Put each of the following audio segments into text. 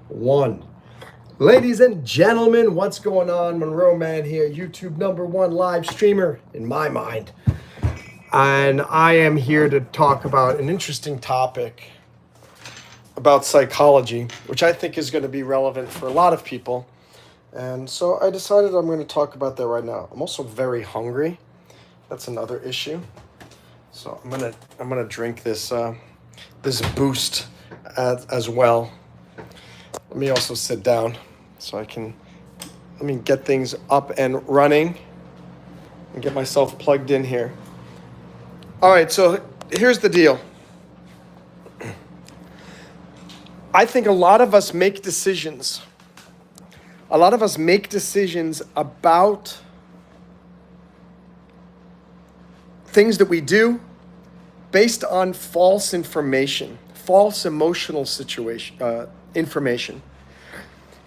One. Ladies and gentlemen, what's going on? Monroe Mann here, YouTube #1 live streamer in my mind. And I am here to talk about an interesting topic about psychology, which I think is going to be relevant for a lot of people. And so I decided I'm going to talk about that right now. I'm also very hungry. That's another issue. So I'm gonna drink this this boost as well. Let me also sit down so let me get things up and running and get myself plugged in here. All right, so here's the deal. I think a lot of us make decisions. A lot of us make decisions about things that we do based on false information, false emotional information.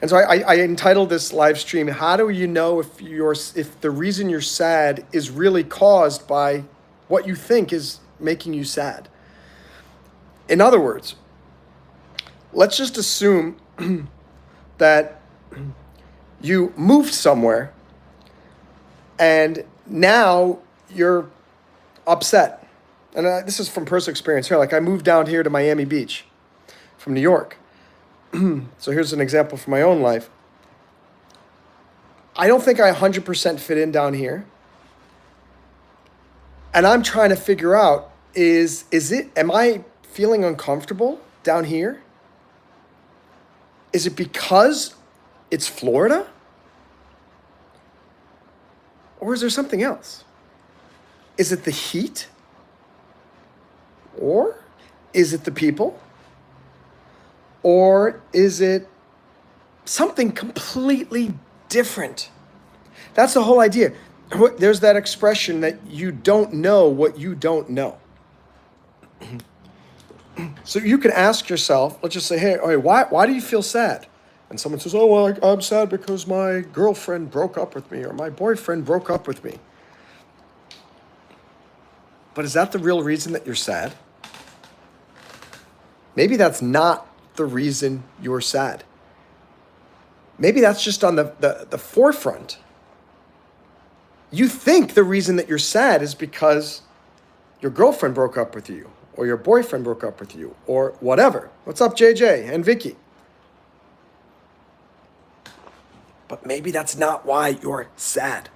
And so I entitled this live stream, "How do you know if the reason you're sad is really caused by what you think is making you sad?" In other words, let's just assume that you moved somewhere and now you're upset. And this is from personal experience here. Like, I moved down here to Miami Beach from New York. So here's an example from my own life. I don't think I 100% fit in down here. And I'm trying to figure out, am I feeling uncomfortable down here? Is it because it's Florida? Or is there something else? Is it the heat? Or is it the people? Or is it something completely different? That's the whole idea. There's that expression that you don't know what you don't know. So you can ask yourself, let's just say, hey, why do you feel sad? And someone says, oh, well, I'm sad because my girlfriend broke up with me or my boyfriend broke up with me. But is that the real reason that you're sad? Maybe that's not the reason you're sad. Maybe that's just on the forefront. You think the reason that you're sad is because your girlfriend broke up with you or your boyfriend broke up with you or whatever. What's up, JJ and Vicky? But maybe that's not why you're sad.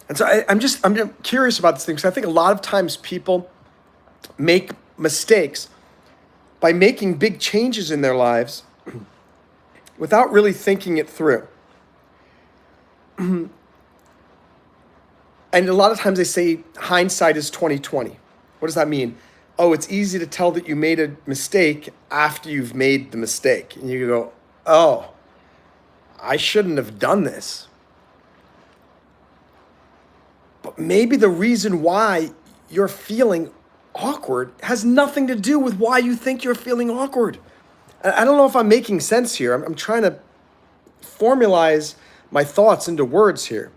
And so I'm curious about this thing because I think a lot of times people make mistakes by making big changes in their lives without really thinking it through. And a lot of times they say hindsight is 20/20. What does that mean? Oh, it's easy to tell that you made a mistake after you've made the mistake. And you go, oh, I shouldn't have done this. But maybe the reason why you're feeling awkward has nothing to do with why you think you're feeling awkward. I don't know if I'm making sense here. I'm trying to formalize my thoughts into words here.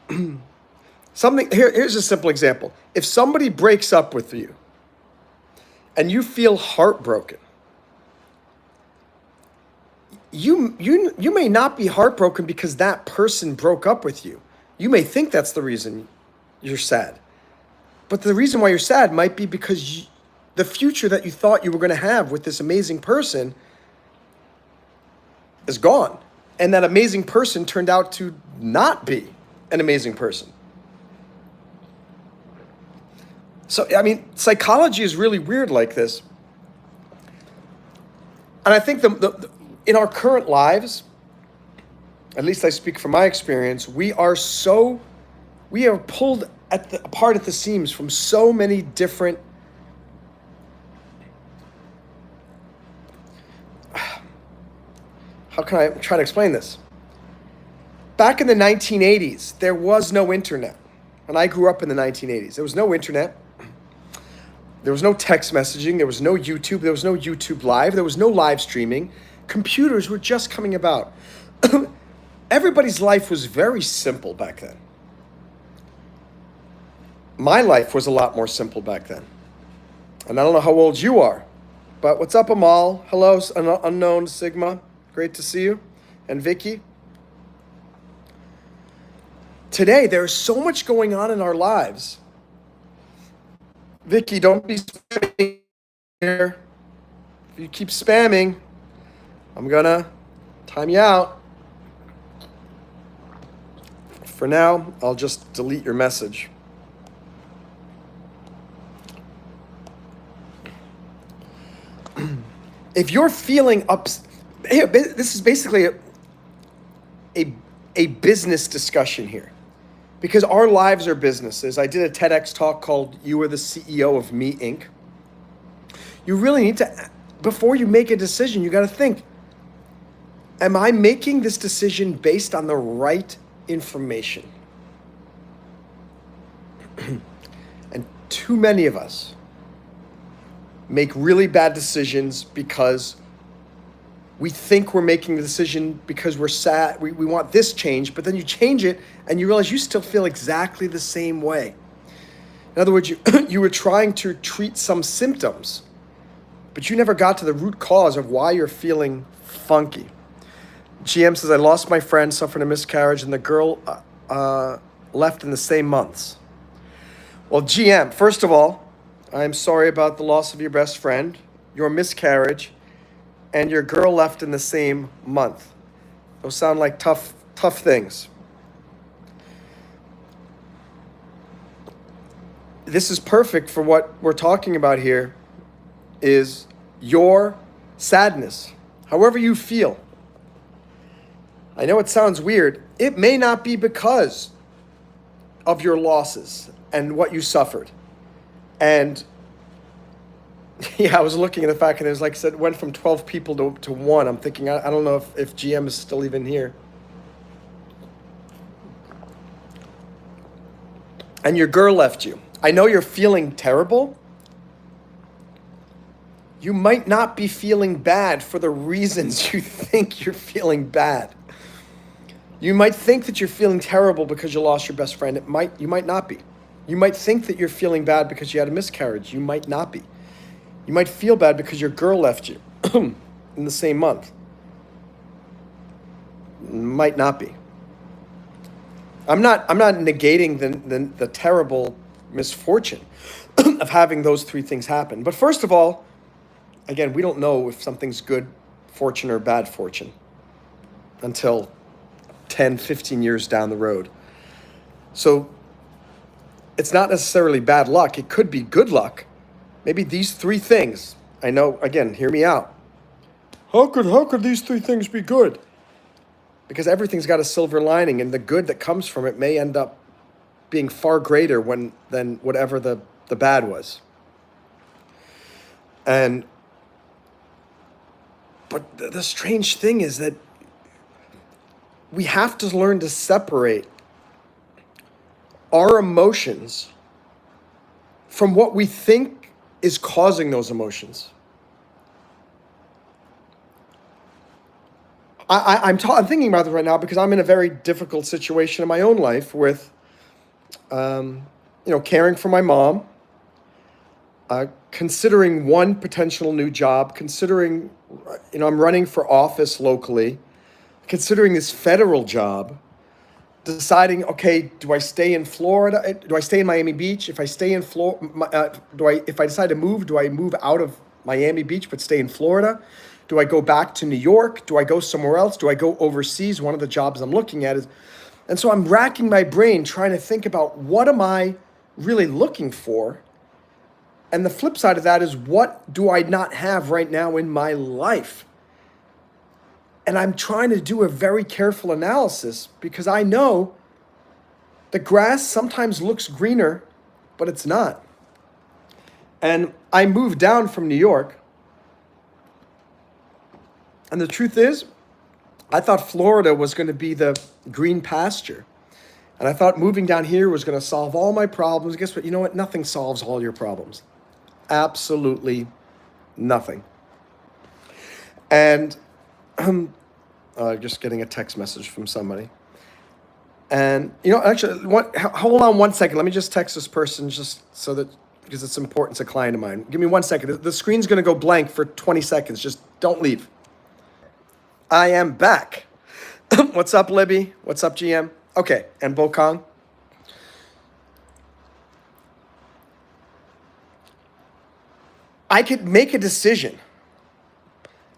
Here's a simple example. If somebody breaks up with you and you feel heartbroken, you may not be heartbroken because that person broke up with you. You may think that's the reason you're sad. But the reason why you're sad might be because the future that you thought you were going to have with this amazing person is gone. And that amazing person turned out to not be an amazing person. So, I mean, psychology is really weird like this. And I think in our current lives, at least I speak from my experience, we are pulled apart at the seams from so many different how can I try to explain this? Back in the 1980s, there was no internet. And I grew up in the 1980s. There was no internet. There was no text messaging. There was no YouTube. There was no YouTube Live. There was no live streaming. Computers were just coming about. Everybody's life was very simple back then. My life was a lot more simple back then. And I don't know how old you are, But what's up, Amal? Hello, unknown Sigma. Great to see you. And Vicky. Today, there's so much going on in our lives. Vicky, don't be spamming here. If you keep spamming, I'm gonna time you out. For now, I'll just delete your message. If you're feeling here, this is basically a business discussion here, because our lives are businesses. I did a TEDx talk called "You Are the CEO of Me, Inc." You really need to, before you make a decision, you got to think, am I making this decision based on the right information? And too many of us make really bad decisions because we think we're making the decision because we're sad, we want this change, but then you change it and you realize you still feel exactly the same way. In other words, you were trying to treat some symptoms, but you never got to the root cause of why you're feeling funky. GM says, I lost my friend, suffered a miscarriage, and the girl left in the same months. Well, GM, first of all, I'm sorry about the loss of your best friend, your miscarriage, and your girl left in the same month. Those sound like tough things. This is perfect for what we're talking about here, is your sadness, however you feel. I know it sounds weird. It may not be because of your losses and what you suffered. And yeah, I was looking at the fact, and it was like I said, it went from 12 people to one. I'm thinking, I don't know if GM is still even here. And your girl left you. I know you're feeling terrible. You might not be feeling bad for the reasons you think you're feeling bad. You might think that you're feeling terrible because you lost your best friend. You might not be. You might think that you're feeling bad because you had a miscarriage. You might not be. You might feel bad because your girl left you in the same month. Might not be. I'm not negating the terrible misfortune of having those three things happen. But first of all, again, we don't know if something's good fortune or bad fortune until 10, 15 years down the road. So it's not necessarily bad luck. It could be good luck. Maybe these three things. I know, again, hear me out. How could these three things be good? Because everything's got a silver lining, and the good that comes from it may end up being far greater than whatever the bad was. But the strange thing is that we have to learn to separate our emotions from what we think is causing those emotions. I'm thinking about this right now because I'm in a very difficult situation in my own life with, caring for my mom, considering one potential new job, considering, I'm running for office locally, considering this federal job, deciding, okay, do I stay in Florida? Do I stay in Miami Beach? If I stay in Florida, if I decide to move, do I move out of Miami Beach but stay in Florida? Do I go back to New York? Do I go somewhere else? Do I go overseas? One of the jobs I'm looking at is, and so I'm racking my brain trying to think about what am I really looking for? And the flip side of that is, what do I not have right now in my life? And I'm trying to do a very careful analysis because I know the grass sometimes looks greener, but it's not. And I moved down from New York. And the truth is, I thought Florida was going to be the green pasture. And I thought moving down here was going to solve all my problems. Guess what? You know what? Nothing solves all your problems. Absolutely nothing. And just getting a text message from somebody. And, actually, hold on one second. Let me just text this person just so that because it's important to a client of mine. Give me 1 second. The screen's going to go blank for 20 seconds. Just don't leave. I am back. What's up, Libby? What's up, GM? Okay, and Bokong. I could make a decision.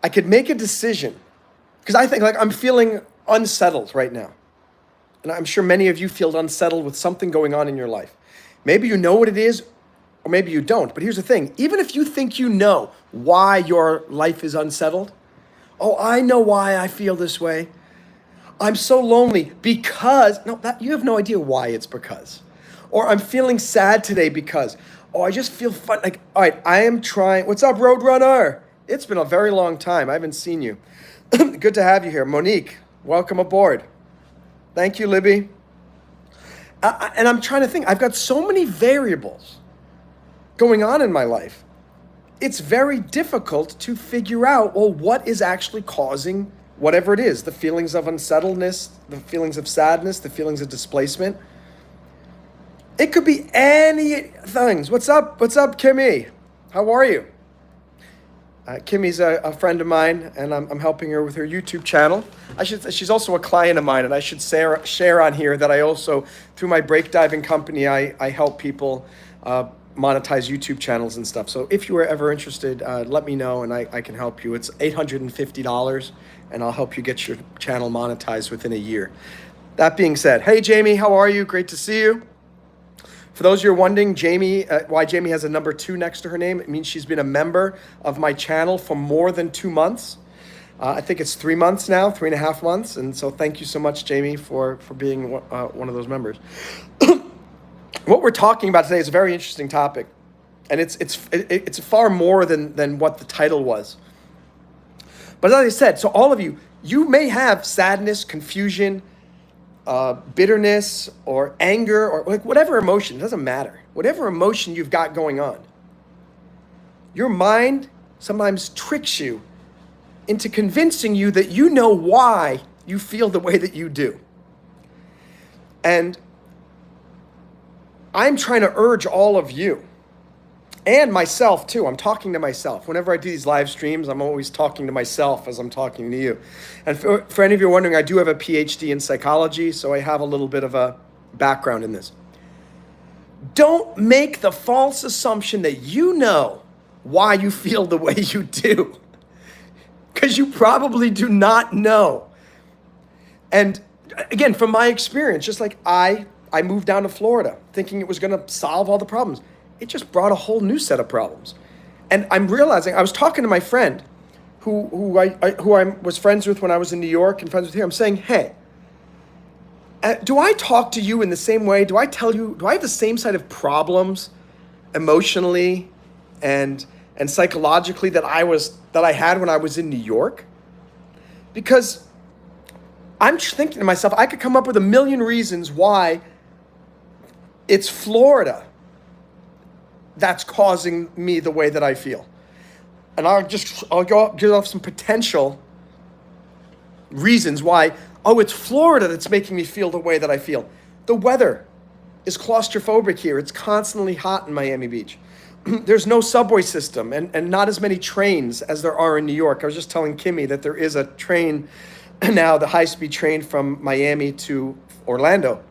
Because I think, like, I'm feeling unsettled right now. And I'm sure many of you feel unsettled with something going on in your life. Maybe you know what it is, or maybe you don't. But here's the thing. Even if you think you know why your life is unsettled, oh, I know why I feel this way. I'm so lonely because, no, you have no idea why it's because. Or I'm feeling sad today because, oh, I just feel fun. Like, all right, I am trying. What's up, Roadrunner? It's been a very long time. I haven't seen you. Good to have you here. Monique, welcome aboard. Thank you, Libby. And I'm trying to think. I've got so many variables going on in my life. It's very difficult to figure out, well, what is actually causing whatever it is, the feelings of unsettledness, the feelings of sadness, the feelings of displacement. It could be any things. What's up? What's up, Kimmy? How are you? Kimmy's a friend of mine, and I'm helping her with her YouTube channel. She's also a client of mine, and I should share on here that I also, through my break diving company, I help people monetize YouTube channels and stuff. So if you are ever interested, let me know, and I can help you. It's $850, and I'll help you get your channel monetized within a year. That being said, hey, Jamie, how are you? Great to see you. For those of you who are wondering, why Jamie has a number 2 next to her name, it means she's been a member of my channel for more than 2 months. I think it's 3 months now, 3.5 months. And so thank you so much, Jamie, for being one of those members. What we're talking about today is a very interesting topic. And it's far more than what the title was. But as I said, so all of you may have sadness, confusion, bitterness or anger or like whatever emotion, it doesn't matter. Whatever emotion you've got going on, your mind sometimes tricks you into convincing you that you know why you feel the way that you do. And I'm trying to urge all of you and myself too. I'm talking to myself. Whenever I do these live streams, I'm always talking to myself as I'm talking to you. And for any of you wondering, I do have a PhD in psychology, so I have a little bit of a background in this. Don't make the false assumption that you know why you feel the way you do, because you probably do not know. And again, from my experience, just like I moved down to Florida thinking it was going to solve all the problems. It just brought a whole new set of problems. And I'm realizing, I was talking to my friend who I was friends with when I was in New York and friends with here. I'm saying, hey, do I talk to you in the same way? Do I tell you, do I have the same side of problems emotionally and psychologically that I had when I was in New York? Because I'm thinking to myself, I could come up with a million reasons why it's Florida that's causing me the way that I feel. And I'll give off some potential reasons why, oh, it's Florida that's making me feel the way that I feel. The weather is claustrophobic here. It's constantly hot in Miami Beach. There's no subway system and not as many trains as there are in New York. I was just telling Kimmy that there is a train now, the high-speed train from Miami to Orlando,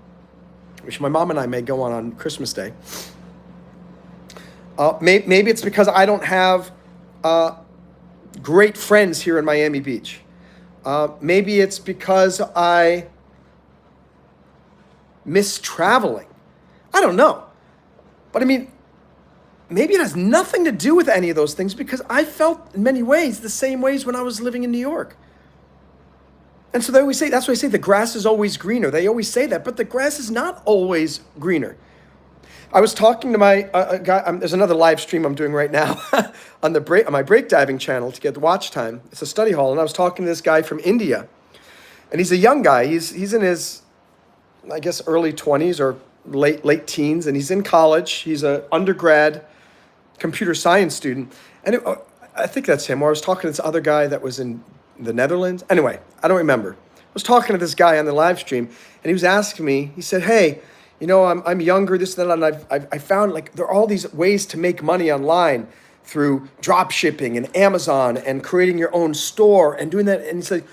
which my mom and I may go on Christmas Day. Maybe it's because I don't have great friends here in Miami Beach. Maybe it's because I miss traveling. I don't know. But I mean, maybe it has nothing to do with any of those things because I felt in many ways the same ways when I was living in New York. And so they always say, that's why I say the grass is always greener. They always say that, but the grass is not always greener. I was talking to my guy. There's another live stream I'm doing right now on my break diving channel to get the watch time. It's a study hall, and I was talking to this guy from India, and he's a young guy. He's in his, I guess, early 20s or late teens, and he's in college. He's an undergrad computer science student, and I think that's him. Or I was talking to this other guy that was in the Netherlands. Anyway, I don't remember. I was talking to this guy on the live stream, and he was asking me. He said, "Hey, I'm younger, this, that, and I found like there are all these ways to make money online through drop shipping and Amazon and creating your own store and doing that. And it's like,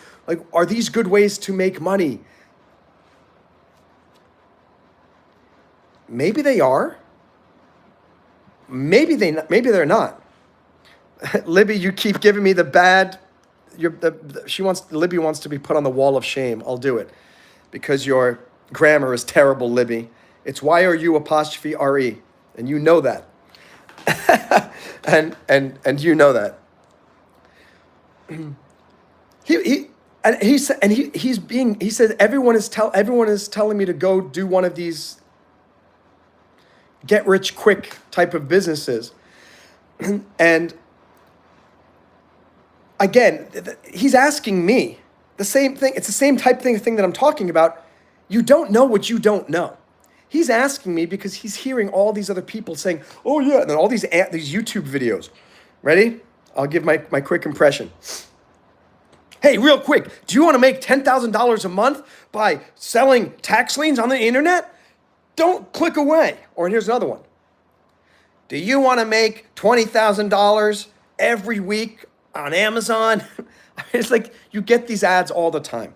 are these good ways to make money? Maybe they are. Maybe they're not. Libby, you keep giving me the bad. Libby wants to be put on the wall of shame. I'll do it because your grammar is terrible, Libby. It's YRU''RE, and you know that. and you know that. He said everyone is telling me to go do one of these get rich quick type of businesses. And again, he's asking me the same thing. It's the same thing that I'm talking about. You don't know what you don't know. He's asking me because he's hearing all these other people saying, oh yeah, and then all these YouTube videos. Ready? I'll give my quick impression. Hey, real quick, do you want to make $10,000 a month by selling tax liens on the internet? Don't click away. Or here's another one. Do you want to make $20,000 every week on Amazon? It's like you get these ads all the time.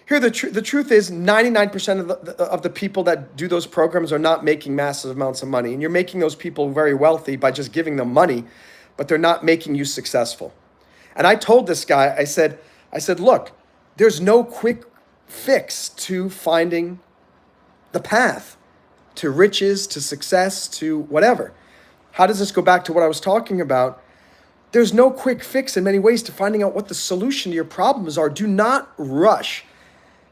Here, the truth is 99% of the people that do those programs are not making massive amounts of money. And you're making those people very wealthy by just giving them money, but they're not making you successful. And I told this guy, I said, look, there's no quick fix to finding the path to riches, to success, to whatever. How does this go back to what I was talking about? There's no quick fix in many ways to finding out what the solution to your problems are. Do not rush.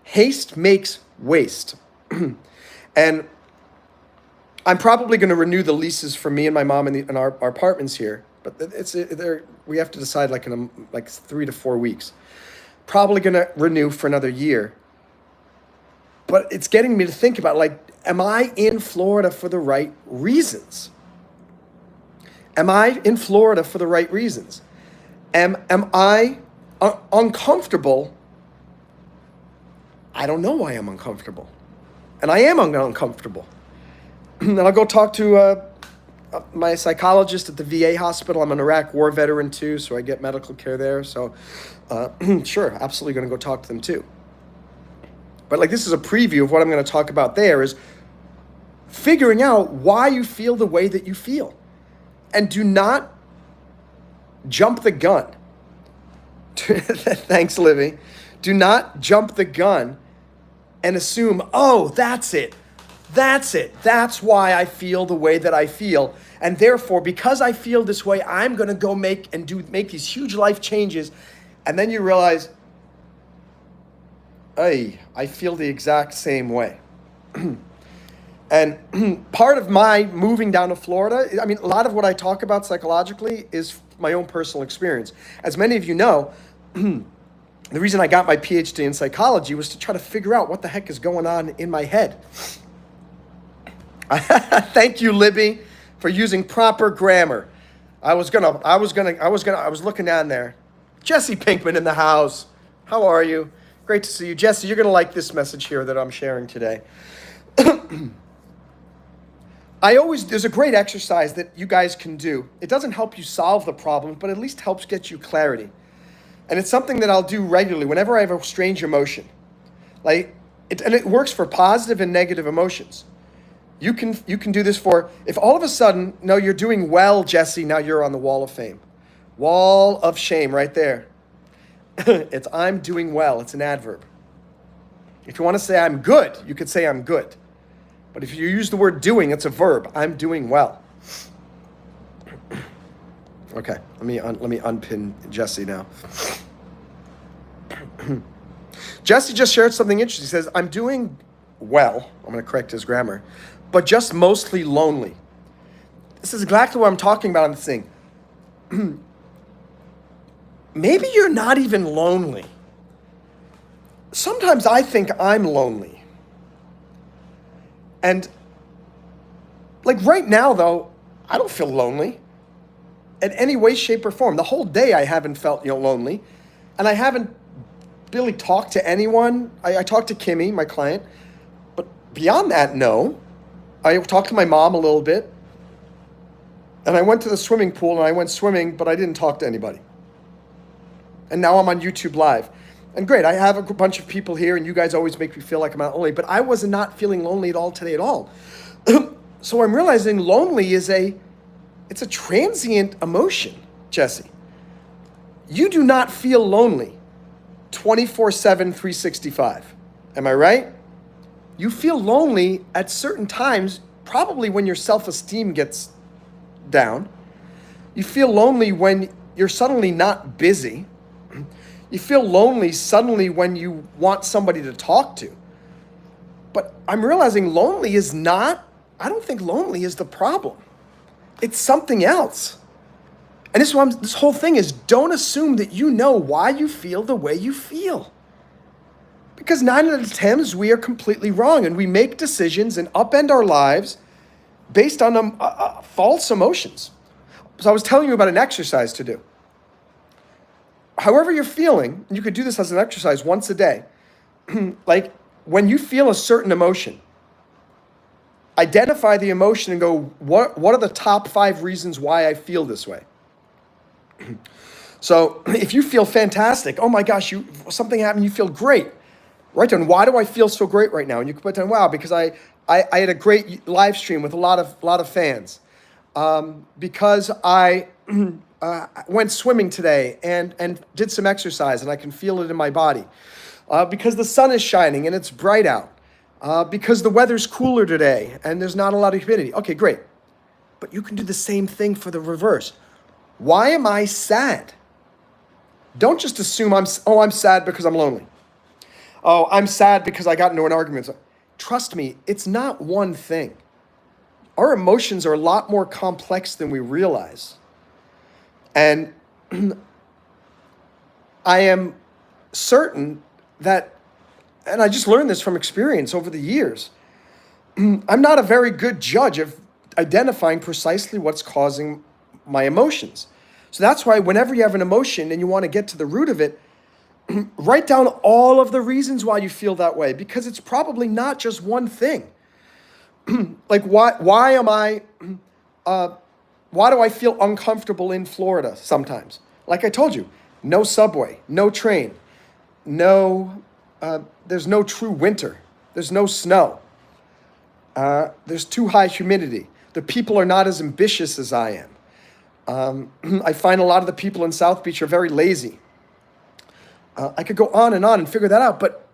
Haste makes waste. And I'm probably going to renew the leases for me and my mom in our apartments here, but we have to decide in 3 to 4 weeks. Probably going to renew for another year. But it's getting me to think about, am I in Florida for the right reasons? Am I in Florida for the right reasons? Am I uncomfortable? I don't know why I'm uncomfortable. And I am uncomfortable. And I'll go talk to my psychologist at the VA hospital. I'm an Iraq war veteran too, so I get medical care there. So sure, absolutely going to go talk to them too. But this is a preview of what I'm going to talk about there is figuring out why you feel the way that you feel. And do not jump the gun. Thanks, Livy. Do not jump the gun and assume, oh, that's it. That's it. That's why I feel the way that I feel. And therefore, because I feel this way, I'm going to go make these huge life changes. And then you realize, hey, I feel the exact same way. And part of my moving down to Florida, a lot of what I talk about psychologically is my own personal experience. As many of you know, the reason I got my PhD in psychology was to try to figure out what the heck is going on in my head. Thank you, Libby, for using proper grammar. I was looking down there. Jesse Pinkman in the house. How are you? Great to see you. Jesse, you're going to like this message here that I'm sharing today. There's a great exercise that you guys can do. It doesn't help you solve the problem, but at least helps get you clarity. And it's something that I'll do regularly whenever I have a strange emotion. And it works for positive and negative emotions. You can do this for, if all of a sudden, no, you're doing well, Jesse, now you're on the wall of fame. Wall of shame right there. It's I'm doing well. It's an adverb. If you want to say I'm good, you could say I'm good. But if you use the word doing, it's a verb. I'm doing well. Okay, let me unpin Jesse now. Jesse just shared something interesting. He says, I'm doing well. I'm going to correct his grammar, but just mostly lonely. This is exactly what I'm talking about on this thing. Maybe you're not even lonely. Sometimes I think I'm lonely. And right now, though, I don't feel lonely in any way, shape, or form. The whole day I haven't felt lonely. And I haven't really talked to anyone. I talked to Kimmy, my client. But beyond that, no. I talked to my mom a little bit, and I went to the swimming pool and I went swimming, but I didn't talk to anybody. And now I'm on YouTube Live. And great, I have a bunch of people here, and you guys always make me feel like I'm not lonely, but I was not feeling lonely at all today at all. So I'm realizing lonely is it's a transient emotion, Jesse. You do not feel lonely 24/7, 365. Am I right? You feel lonely at certain times, probably when your self-esteem gets down. You feel lonely when you're suddenly not busy. You feel lonely suddenly when you want somebody to talk to. But I'm realizing I don't think lonely is the problem. It's something else. And this whole thing is, don't assume that you know why you feel the way you feel. Because 9 out of 10 times we are completely wrong, and we make decisions and upend our lives based on false emotions. So I was telling you about an exercise to do. However you're feeling, and you could do this as an exercise once a day, like when you feel a certain emotion, identify the emotion and go, what are the top 5 reasons why I feel this way? So if you feel fantastic, oh my gosh, something happened, you feel great. Write down, why do I feel so great right now? And you can put down, wow, because I had a great live stream with a lot of fans. Because I went swimming today and did some exercise and I can feel it in my body. Because the sun is shining and it's bright out. Because the weather's cooler today and there's not a lot of humidity. Okay, great. But you can do the same thing for the reverse. Why am I sad? Don't just assume I'm sad because I'm lonely. Oh, I'm sad because I got into an argument. Trust me, it's not one thing. Our emotions are a lot more complex than we realize. And I am certain that, and I just learned this from experience over the years, I'm not a very good judge of identifying precisely what's causing my emotions. So that's why whenever you have an emotion and you want to get to the root of it, write down all of the reasons why you feel that way, because it's probably not just one thing. Like why do I feel uncomfortable in Florida sometimes? Like I told you, no subway, no train, there's no true winter, there's no snow, there's too high humidity. The people are not as ambitious as I am. I find a lot of the people in South Beach are very lazy. I could go on and figure that out, but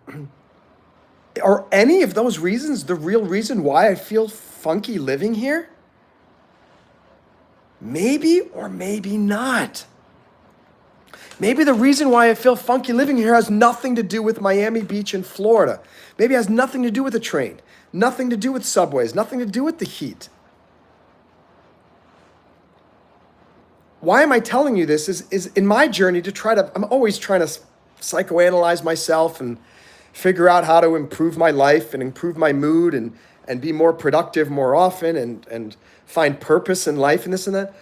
are any of those reasons the real reason why I feel funky living here? Maybe or maybe not. Maybe the reason why I feel funky living here has nothing to do with Miami Beach in Florida. Maybe it has nothing to do with the train, nothing to do with subways, nothing to do with the heat. Why am I telling you this is in my journey I'm always trying to psychoanalyze myself and figure out how to improve my life and improve my mood and be more productive more often and find purpose in life and this and that.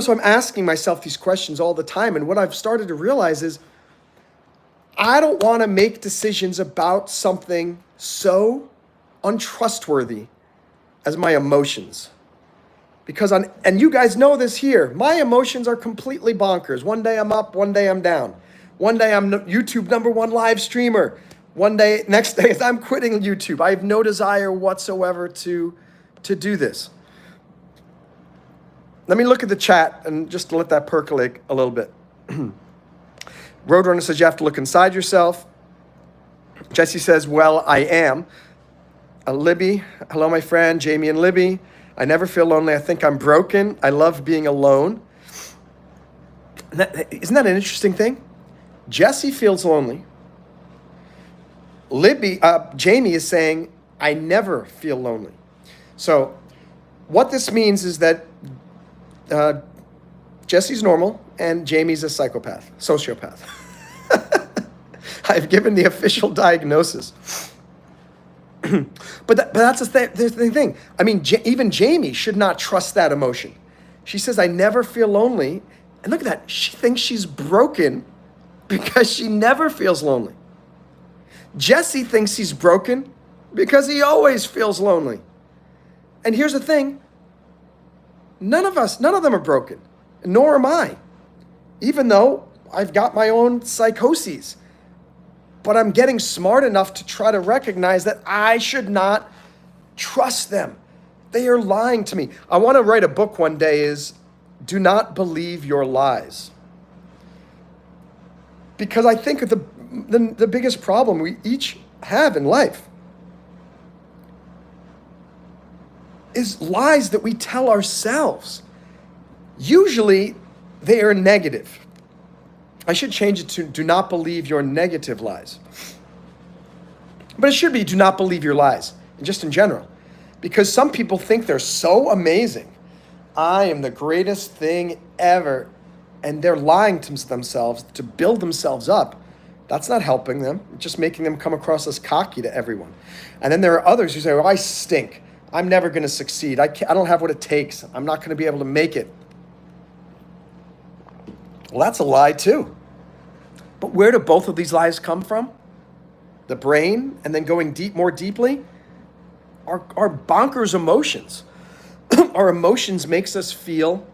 So I'm asking myself these questions all the time. And what I've started to realize is I don't want to make decisions about something so untrustworthy as my emotions. Because and you guys know this here, my emotions are completely bonkers. One day I'm up, one day I'm down. One day I'm YouTube #1 live streamer. Next day I'm quitting YouTube. I have no desire whatsoever to do this. Let me look at the chat and just let that percolate a little bit. Roadrunner says you have to look inside yourself. Jesse says, well, I am. Libby, hello, my friend. Jamie and Libby. I never feel lonely. I think I'm broken. I love being alone. Isn't that an interesting thing? Jesse feels lonely. Jamie is saying, I never feel lonely. So what this means is that Jesse's normal and Jamie's a sociopath. I've given the official diagnosis. But that's the thing. I mean, even Jamie should not trust that emotion. She says, I never feel lonely. And look at that. She thinks she's broken because she never feels lonely. Jesse thinks he's broken because he always feels lonely. And here's the thing, none of them are broken, nor am I, even though I've got my own psychoses. But I'm getting smart enough to try to recognize that I should not trust them. They are lying to me. I want to write a book one day is Do Not Believe Your Lies. Because I think the biggest problem we each have in life is lies that we tell ourselves. Usually they are negative. I should change it to do not believe your negative lies. But it should be do not believe your lies, just in general. Because some people think they're so amazing. I am the greatest thing ever. And they're lying to themselves to build themselves up. That's not helping them. It's just making them come across as cocky to everyone. And then there are others who say, oh, I stink. I'm never going to succeed. I don't have what it takes. I'm not going to be able to make it. Well, that's a lie too. But where do both of these lies come from? The brain, and then going more deeply, our bonkers emotions. Our emotions makes us feel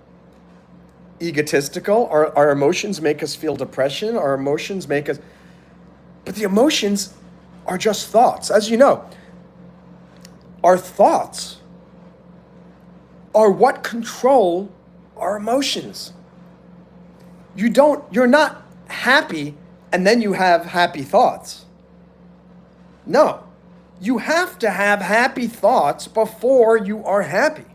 egotistical. Our emotions make us feel depression. Our emotions make us... But the emotions are just thoughts. As you know, our thoughts are what control our emotions. You're not happy and then you have happy thoughts. No, you have to have happy thoughts before you are happy.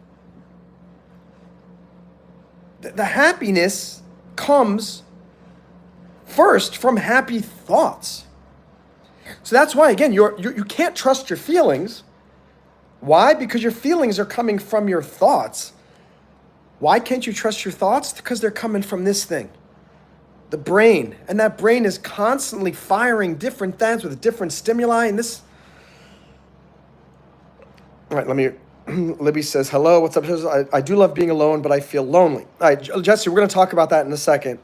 The happiness comes first from happy thoughts. So that's why, again, you can't trust your feelings. Why? Because your feelings are coming from your thoughts. Why can't you trust your thoughts? Because they're coming from this thing, the brain. And that brain is constantly firing different things with different stimuli. And this... All right, Libby says, hello, what's up? I do love being alone, but I feel lonely. All right, Jesse, we're going to talk about that in a second.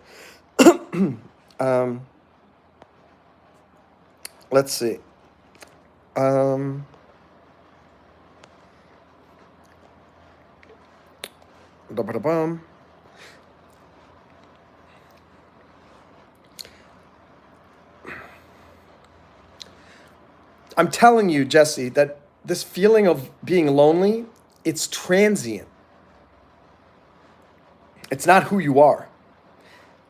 Let's see. I'm telling you, Jesse, that this feeling of being lonely, it's transient. It's not who you are.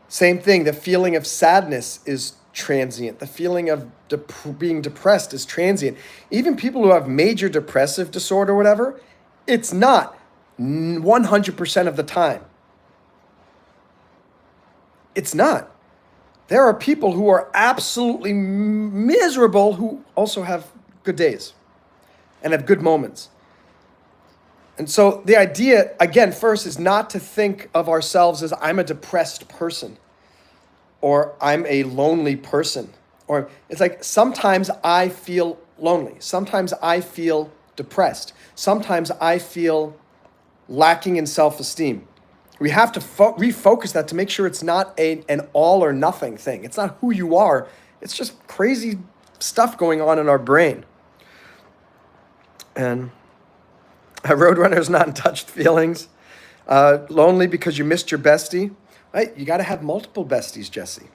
Same thing, the feeling of sadness is transient. The feeling of being depressed is transient. Even people who have major depressive disorder or whatever, it's not 100% of the time. It's not. There are people who are absolutely miserable who also have good days and have good moments. And so the idea, again, first is not to think of ourselves as I'm a depressed person or I'm a lonely person. Or it's like sometimes I feel lonely. Sometimes I feel depressed. Sometimes I feel lacking in self-esteem. We have to refocus that to make sure it's not an all or nothing thing. It's not who you are. It's just crazy stuff going on in our brain. And Roadrunner's not in touch with feelings. Lonely because you missed your bestie. Right? You got to have multiple besties, Jesse.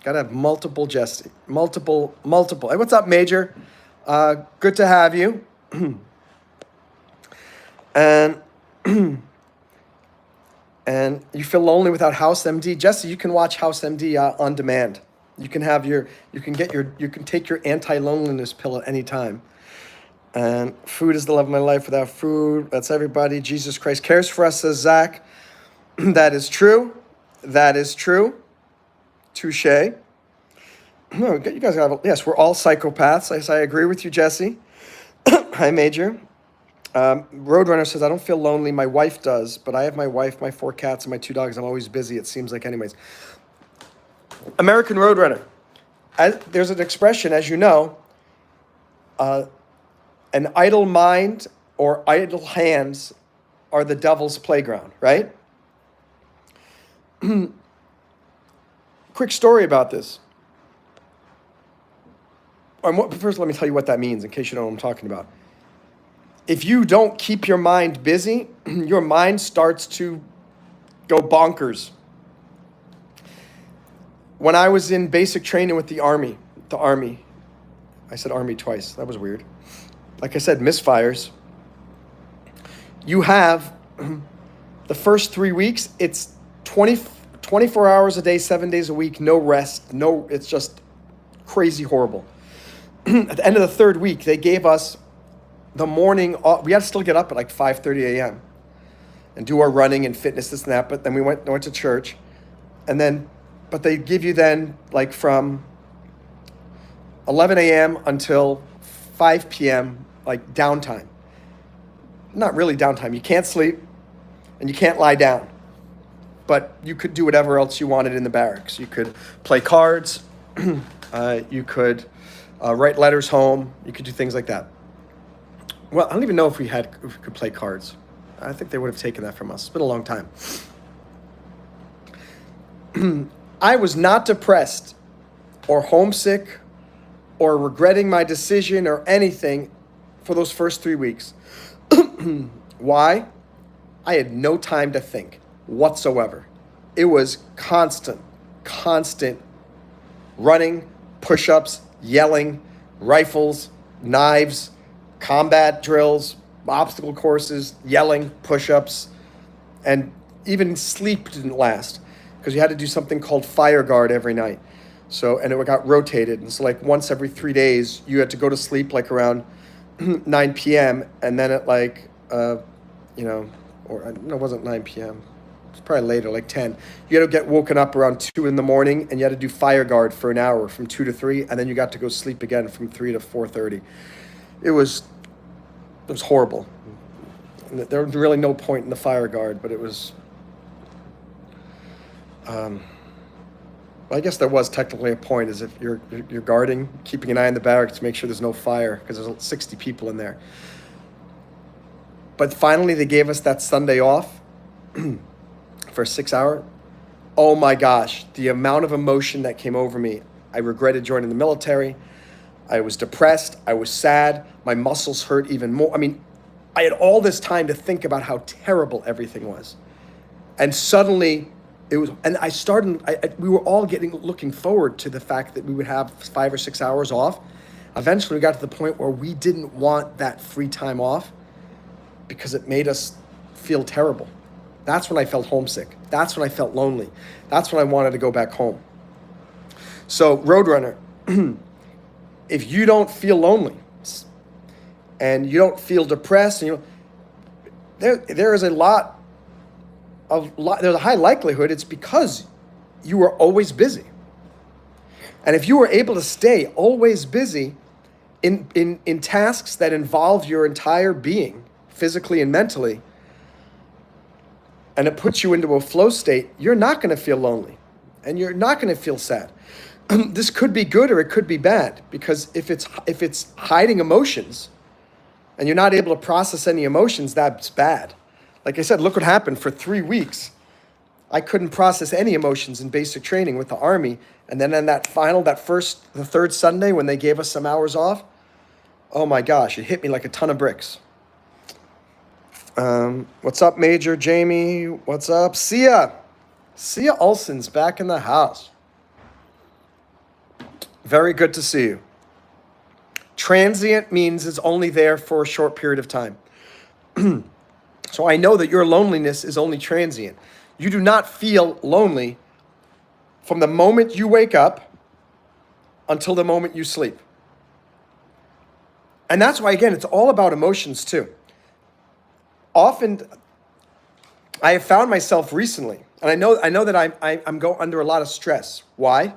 Got to have multiple Jesse. Multiple. Hey, what's up, Major? Good to have you. And and you feel lonely without House MD. Jesse, you can watch House MD on demand. You can take your anti-loneliness pill at any time. And food is the love of my life. Without food, that's everybody. Jesus Christ cares for us, says Zach. That is true. That is true. Touche. No, you guys have, yes, we're all psychopaths. I agree with you, Jesse. Hi, Major. Roadrunner says, I don't feel lonely. My wife does, but I have my wife, my 4 cats, and my 2 dogs. I'm always busy, it seems like anyways. American Roadrunner. There's an expression, as you know, an idle mind or idle hands are the devil's playground, right? Quick story about this. First, let me tell you what that means in case you know what I'm talking about. If you don't keep your mind busy, your mind starts to go bonkers. When I was in basic training with the Army, I said Army twice. That was weird. Like I said, misfires. You have the first 3 weeks, it's 24 hours a day, 7 days a week, no rest, it's just crazy horrible. At the end of the third week, they gave us the morning off. We had to still get up at like 5:30 a.m. and do our running and fitness, this and that, but then we went to church. But they give you then like from 11 a.m. until 5 p.m. like downtime. Not really downtime. You can't sleep and you can't lie down. But you could do whatever else you wanted in the barracks. You could play cards. You could write letters home. You could do things like that. Well, I don't even know if we could play cards. I think they would have taken that from us. It's been a long time. I was not depressed or homesick or regretting my decision or anything for those first 3 weeks. Why? I had no time to think whatsoever. It was constant running, push-ups, yelling, rifles, knives, combat drills, obstacle courses, yelling, push-ups, and even sleep didn't last because you had to do something called fire guard every night. So, and it got rotated. And so like once every 3 days, you had to go to sleep like around 9 p.m. And then at like, or no, it wasn't 9 p.m. It's probably later, like 10. You had to get woken up around 2 in the morning and you had to do fire guard for an hour from 2 to 3. And then you got to go sleep again from 3 to 4:30. It was horrible. There was really no point in the fire guard, but it was, I guess there was technically a point, is if you're guarding, keeping an eye on the barracks to make sure there's no fire, because there's 60 people in there. But finally they gave us that Sunday off for a 6 hour. Oh my gosh, the amount of emotion that came over me. I regretted joining the military. I was depressed. I was sad. My muscles hurt even more. I mean, I had all this time to think about how terrible everything was. And suddenly it was, and we were all looking forward to the fact that we would have 5 or 6 hours off. Eventually we got to the point where we didn't want that free time off because it made us feel terrible. That's when I felt homesick. That's when I felt lonely. That's when I wanted to go back home. So Roadrunner, if you don't feel lonely and you don't feel depressed, and there is there's a high likelihood it's because you were always busy. And if you were able to stay always busy in tasks that involve your entire being, physically and mentally, and it puts you into a flow state, you're not going to feel lonely and you're not going to feel sad. This could be good or it could be bad, because if it's hiding emotions and you're not able to process any emotions, that's bad. Like I said, look what happened for 3 weeks. I couldn't process any emotions in basic training with the Army. And then in the third Sunday when they gave us some hours off, oh my gosh, it hit me like a ton of bricks. What's up, Major Jamie? What's up? Sia Olson's back in the house. Very good to see you. Transient means it's only there for a short period of time. So I know that your loneliness is only transient. You do not feel lonely from the moment you wake up until the moment you sleep. And that's why, again, it's all about emotions too. Often, I have found myself recently, and I know that I'm going under a lot of stress. Why?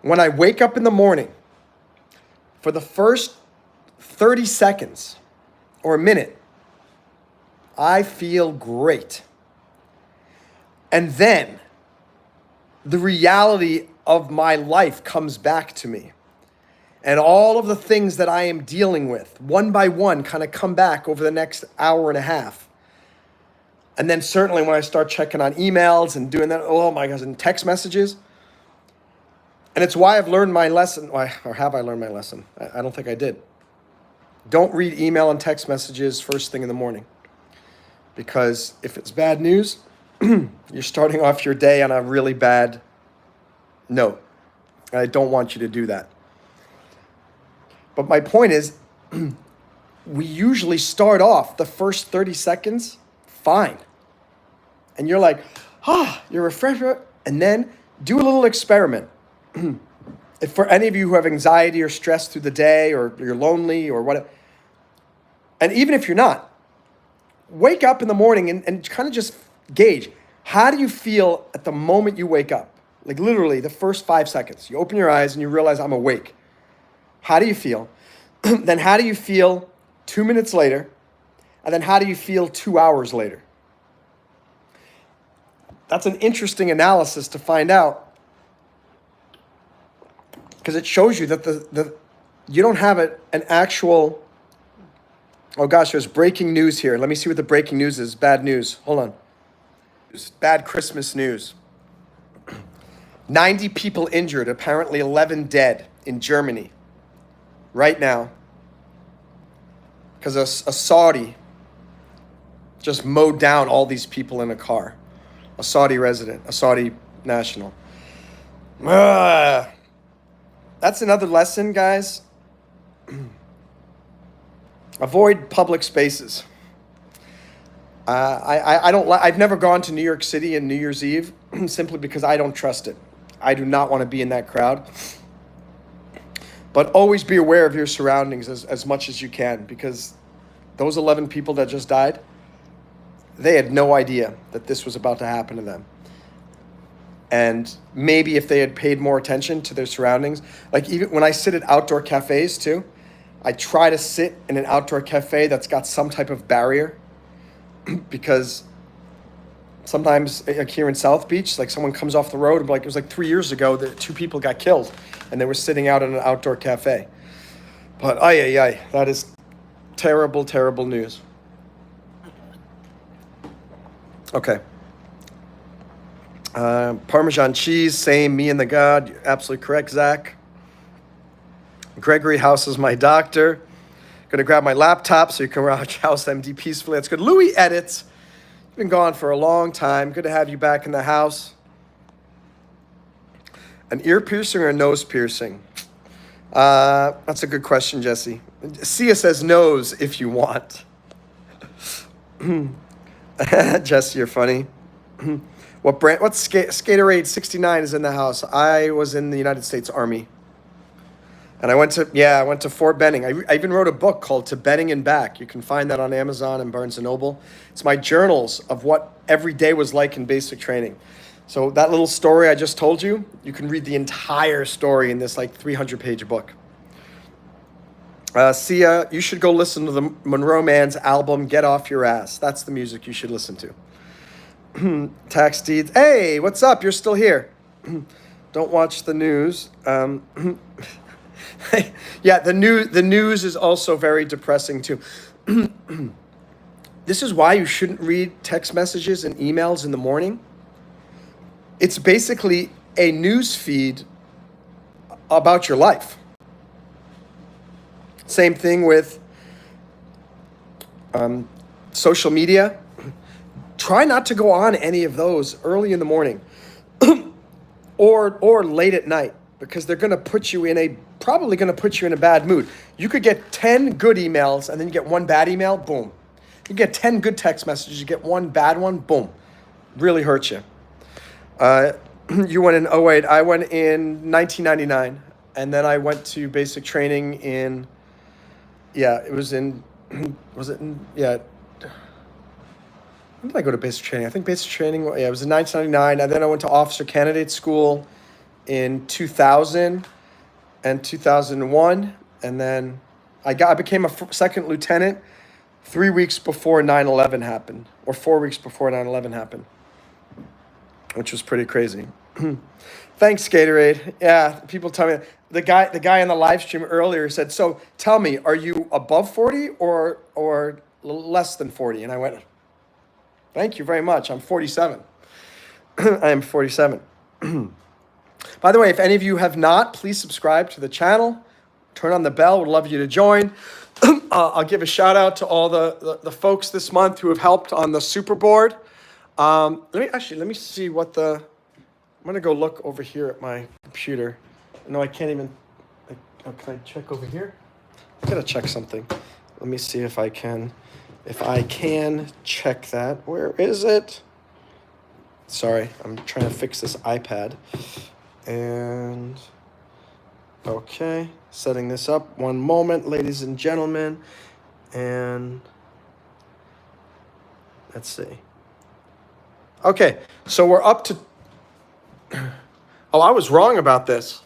When I wake up in the morning, for the first 30 seconds or a minute, I feel great. And then the reality of my life comes back to me. And all of the things that I am dealing with, one by one, kind of come back over the next hour and a half. And then certainly when I start checking on emails and doing that, oh my gosh, and text messages, And it's why I've learned my lesson. Or have I learned my lesson? I don't think I did. Don't read email and text messages first thing in the morning. Because if it's bad news, you're starting off your day on a really bad note. And I don't want you to do that. But my point is, we usually start off the first 30 seconds fine. And you're like, you're refreshed. And then do a little experiment. If for any of you who have anxiety or stress through the day, or you're lonely or whatever, and even if you're not, wake up in the morning and kind of just gauge, how do you feel at the moment you wake up? Like literally the first 5 seconds. You open your eyes and you realize I'm awake. How do you feel? Then how do you feel 2 minutes later? And then how do you feel 2 hours later? That's an interesting analysis to find out, because it shows you that you don't have an actual, oh gosh, there's breaking news here. Let me see what the breaking news is. Bad news. Hold on. Bad Christmas news. 90 people injured, apparently 11 dead in Germany right now because a Saudi just mowed down all these people in a car. A Saudi resident, a Saudi national. That's another lesson, guys. Avoid public spaces. I've never gone to New York City on New Year's Eve simply because I don't trust it. I do not want to be in that crowd. But always be aware of your surroundings as much as you can, because those 11 people that just died, they had no idea that this was about to happen to them. And maybe if they had paid more attention to their surroundings, like even when I sit at outdoor cafes too, I try to sit in an outdoor cafe that's got some type of barrier, because sometimes, like here in South Beach, like someone comes off the road and like it was like 3 years ago that 2 people got killed and they were sitting out in an outdoor cafe. But that is terrible, terrible news. Okay. Parmesan cheese, same, me and the God. You're absolutely correct, Zach. Gregory House is my doctor. Going to grab my laptop so you can watch House MD peacefully. That's good. Louis Edits. You've been gone for a long time. Good to have you back in the house. An ear piercing or a nose piercing? That's a good question, Jesse. Sia says nose if you want. Jesse, you're funny. What brand? What Skaterade 69 is in the house? I was in the United States Army. And I went to Fort Benning. I even wrote a book called To Benning and Back. You can find that on Amazon and Barnes & Noble. It's my journals of what every day was like in basic training. So that little story I just told you, you can read the entire story in this like 300-page book. Sia, you should go listen to the Monroe Mann's album, Get Off Your Ass. That's the music you should listen to. Tax deeds. Hey, what's up? You're still here. Don't watch the news. Yeah, the news is also very depressing too. This is why you shouldn't read text messages and emails in the morning. It's basically a news feed about your life. Same thing with social media. Try not to go on any of those early in the morning or late at night, because they're going to put you in a bad mood. You could get 10 good emails and then you get one bad email, boom. You get 10 good text messages, you get one bad one, boom. Really hurts you. You went in 2008, I went in 1999, and then I went to basic training in, when did I go to basic training? I think basic training, it was in 1999, and then I went to officer candidate school in 2000 and 2001, and then I became a second lieutenant 3 weeks before 9/11 happened, or 4 weeks before 9/11 happened, which was pretty crazy. Thanks, Gatorade. Yeah, people tell me, the guy in the live stream earlier said, so tell me, are you above 40 or less than 40? And I went, thank you very much. I'm 47. I am 47. By the way, if any of you have not, please subscribe to the channel. Turn on the bell. Would love you to join. I'll give a shout out to all the folks this month who have helped on the super board. Let me see what I'm gonna go look over here at my computer. No, I can't even. Can I check over here? I gotta check something. Let me see if I can check that. Where is it? Sorry, I'm trying to fix this iPad. And okay, setting this up. One moment, ladies and gentlemen. And let's see. Okay, so we're up to. Oh, I was wrong about this.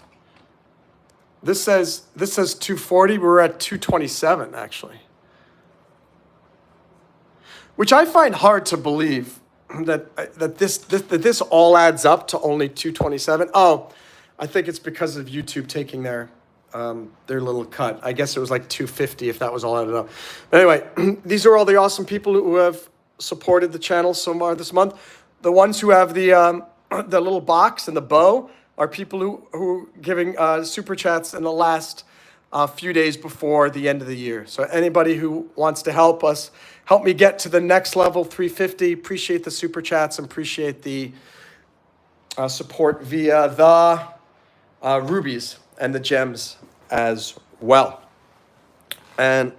This says 240. We're at 227 actually, which I find hard to believe that this all adds up to only 227. Oh, I think it's because of YouTube taking their little cut. I guess it was like 250 if that was all added up. But anyway, these are all the awesome people who have supported the channel so far this month. The ones who have the little box and the bow are people who giving super chats in the last few days before the end of the year. So anybody who wants to help me get to the next level, 350, appreciate the super chats and appreciate the support via the rubies and the gems as well. And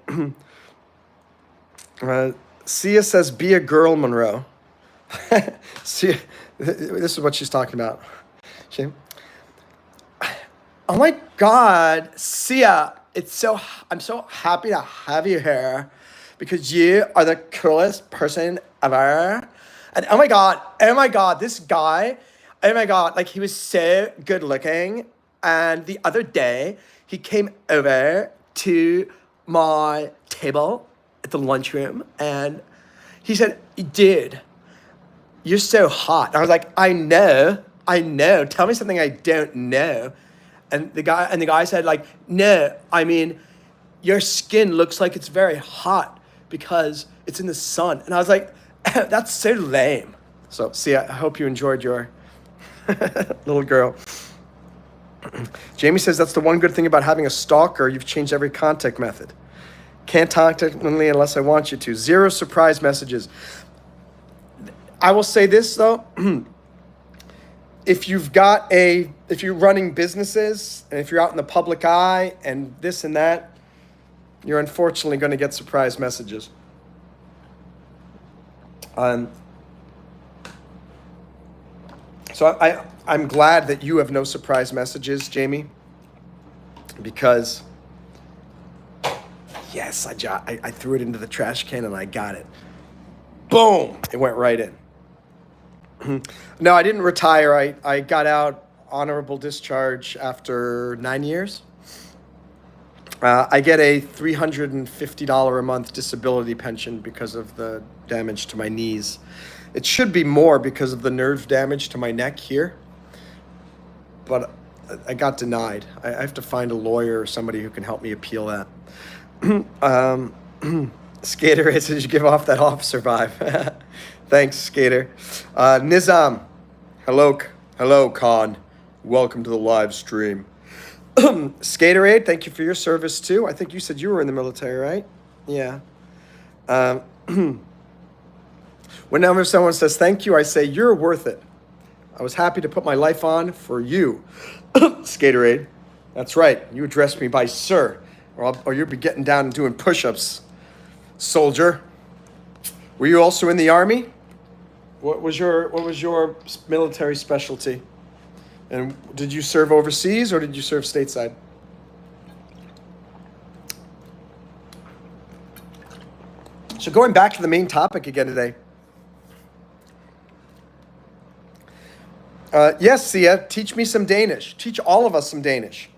Sia says, be a girl, Monroe. Sia, this is what she's talking about. Oh my God, Sia, I'm so happy to have you here because you are the coolest person ever. And oh my God, this guy, oh my God, like he was so good looking. And the other day he came over to my table at the lunchroom and he said, dude, you're so hot. And I was like, I know. Tell me something I don't know. And the guy said, like, no, I mean, your skin looks like it's very hot because it's in the sun. And I was like, that's so lame. So, see, I hope you enjoyed your little girl. Jamie says, that's the one good thing about having a stalker. You've changed every contact method. Can't talk to me unless I want you to. 0 surprise messages. I will say this, though. If you're running businesses and if you're out in the public eye and this and that, you're unfortunately going to get surprise messages. So I'm glad that you have no surprise messages, Jamie, because yes, I threw it into the trash can and I got it. Boom! It went right in. No, I didn't retire. I got out honorable discharge after 9 years. I get a $350 a month disability pension because of the damage to my knees. It should be more because of the nerve damage to my neck here. But I got denied. I have to find a lawyer or somebody who can help me appeal that. Skater, did you give off that officer vibe? Thanks, Skater. Nizam, hello, Khan. Welcome to the live stream. Skaterade, thank you for your service too. I think you said you were in the military, right? Yeah. Whenever someone says thank you, I say you're worth it. I was happy to put my life on for you. Skaterade, that's right. You address me by sir, or you'll be getting down and doing push-ups. Soldier, were you also in the army? What was your military specialty? And did you serve overseas or did you serve stateside? So going back to the main topic again today. Yes, Sia, teach me some Danish. Teach all of us some Danish.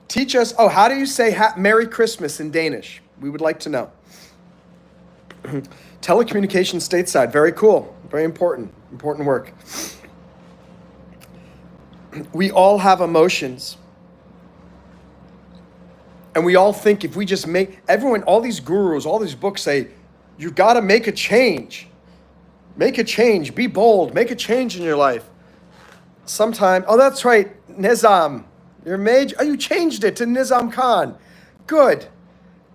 Teach us, how do you say Merry Christmas in Danish? We would like to know. Telecommunication stateside, very cool, very important work. We all have emotions. And we all think if we just all these gurus, all these books say, you got to make a change. Make a change, be bold, make a change in your life. Sometime, that's right, Nizam. Your major. Oh, you changed it to Nizam Khan. Good.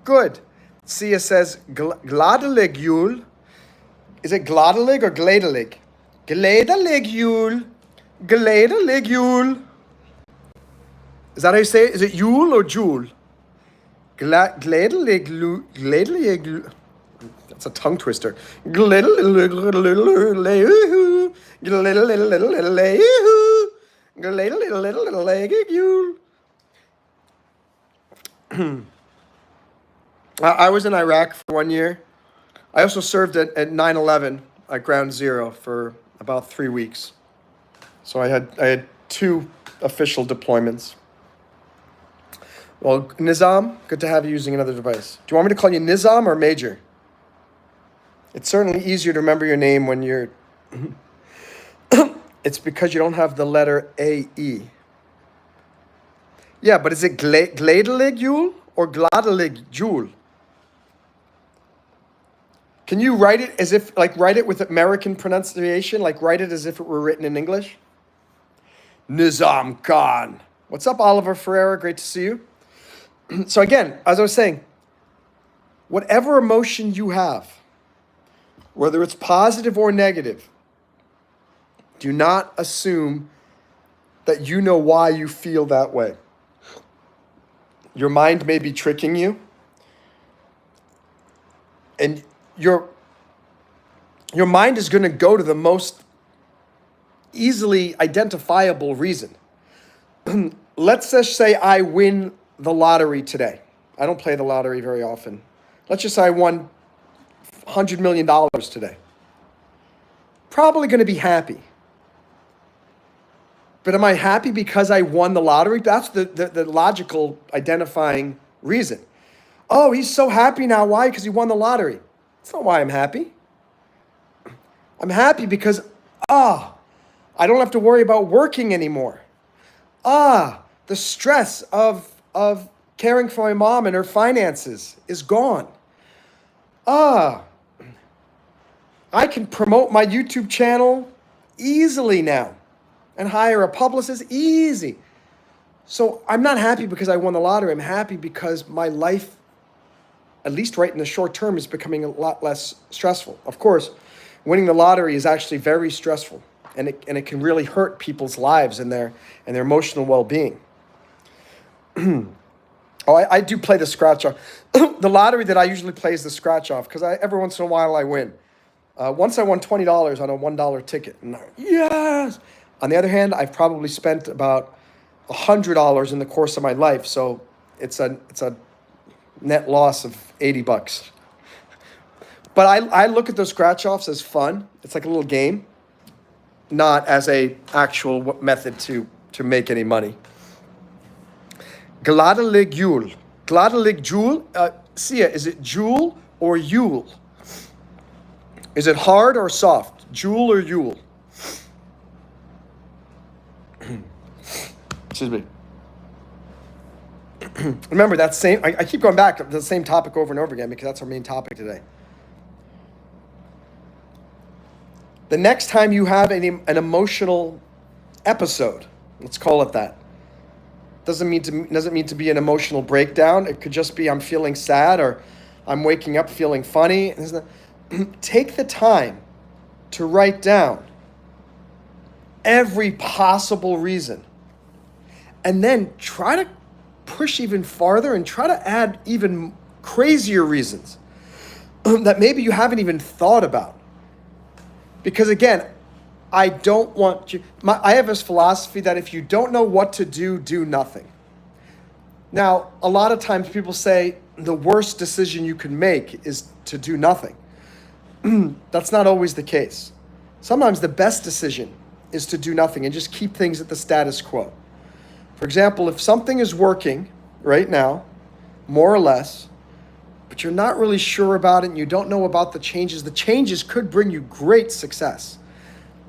Good. Sia says gladelig Yule. Is it gladelig or gladelig? Gladelig Yule. Gladelig Yule. Is that how you say it? Is it Yule or Jule? Gladelig Gladelig. That's a tongue twister. I was in Iraq for 1 year. I also served at 9/11 at Ground Zero for about 3 weeks. So I had 2 official deployments. Well, Nizam, good to have you using another device. Do you want me to call you Nizam or Major? It's certainly easier to remember your name when you're... It's because you don't have the letter A-E. Yeah, but is it Gladelig Yule or Gladelig Jule? Can you write it as if, write it with American pronunciation? Write it as if it were written in English? Nizam Khan. What's up, Oliver Ferreira? Great to see you. So again, as I was saying, whatever emotion you have, whether it's positive or negative, do not assume that you know why you feel that way. Your mind may be tricking you, and your mind is going to go to the most easily identifiable reason. Let's just say I win the lottery today. I don't play the lottery very often. Let's just say I won $100 million today. Probably going to be happy. But am I happy because I won the lottery? That's the logical identifying reason. Oh, he's so happy now. Why? Because he won the lottery. That's not why I'm happy. I'm happy because, I don't have to worry about working anymore. The stress of caring for my mom and her finances is gone. I can promote my YouTube channel easily now and hire a publicist easy. So I'm not happy because I won the lottery. I'm happy because my life, at least right in the short term, is becoming a lot less stressful. Of course, winning the lottery is actually very stressful, and it can really hurt people's lives and their emotional well-being. I do play the scratch off. The lottery that I usually play is the scratch off because every once in a while I win. Once I won $20 on a $1 ticket. And yes! On the other hand, I've probably spent about $100 in the course of my life, so it's a net loss of $80. But I look at those scratch offs as fun. It's like a little game, not as a actual method to make any money. Gladelig Yule. Gladelig Jule. Sia, is it Jule or Yule? Is it hard or soft? Jule or Yule? Excuse me. Remember, that same, I keep going back to the same topic over and over again because that's our main topic today. The next time you have an emotional episode, let's call it that, doesn't mean to be an emotional breakdown. It could just be I'm feeling sad or I'm waking up feeling funny. Take the time to write down every possible reason and then try to push even farther and try to add even crazier reasons that maybe you haven't even thought about. Because again, I don't want you... I have this philosophy that if you don't know what to do, do nothing. Now, a lot of times people say the worst decision you can make is to do nothing. That's not always the case. Sometimes the best decision is to do nothing and just keep things at the status quo. For example, if something is working right now, more or less, but you're not really sure about it and you don't know about the changes could bring you great success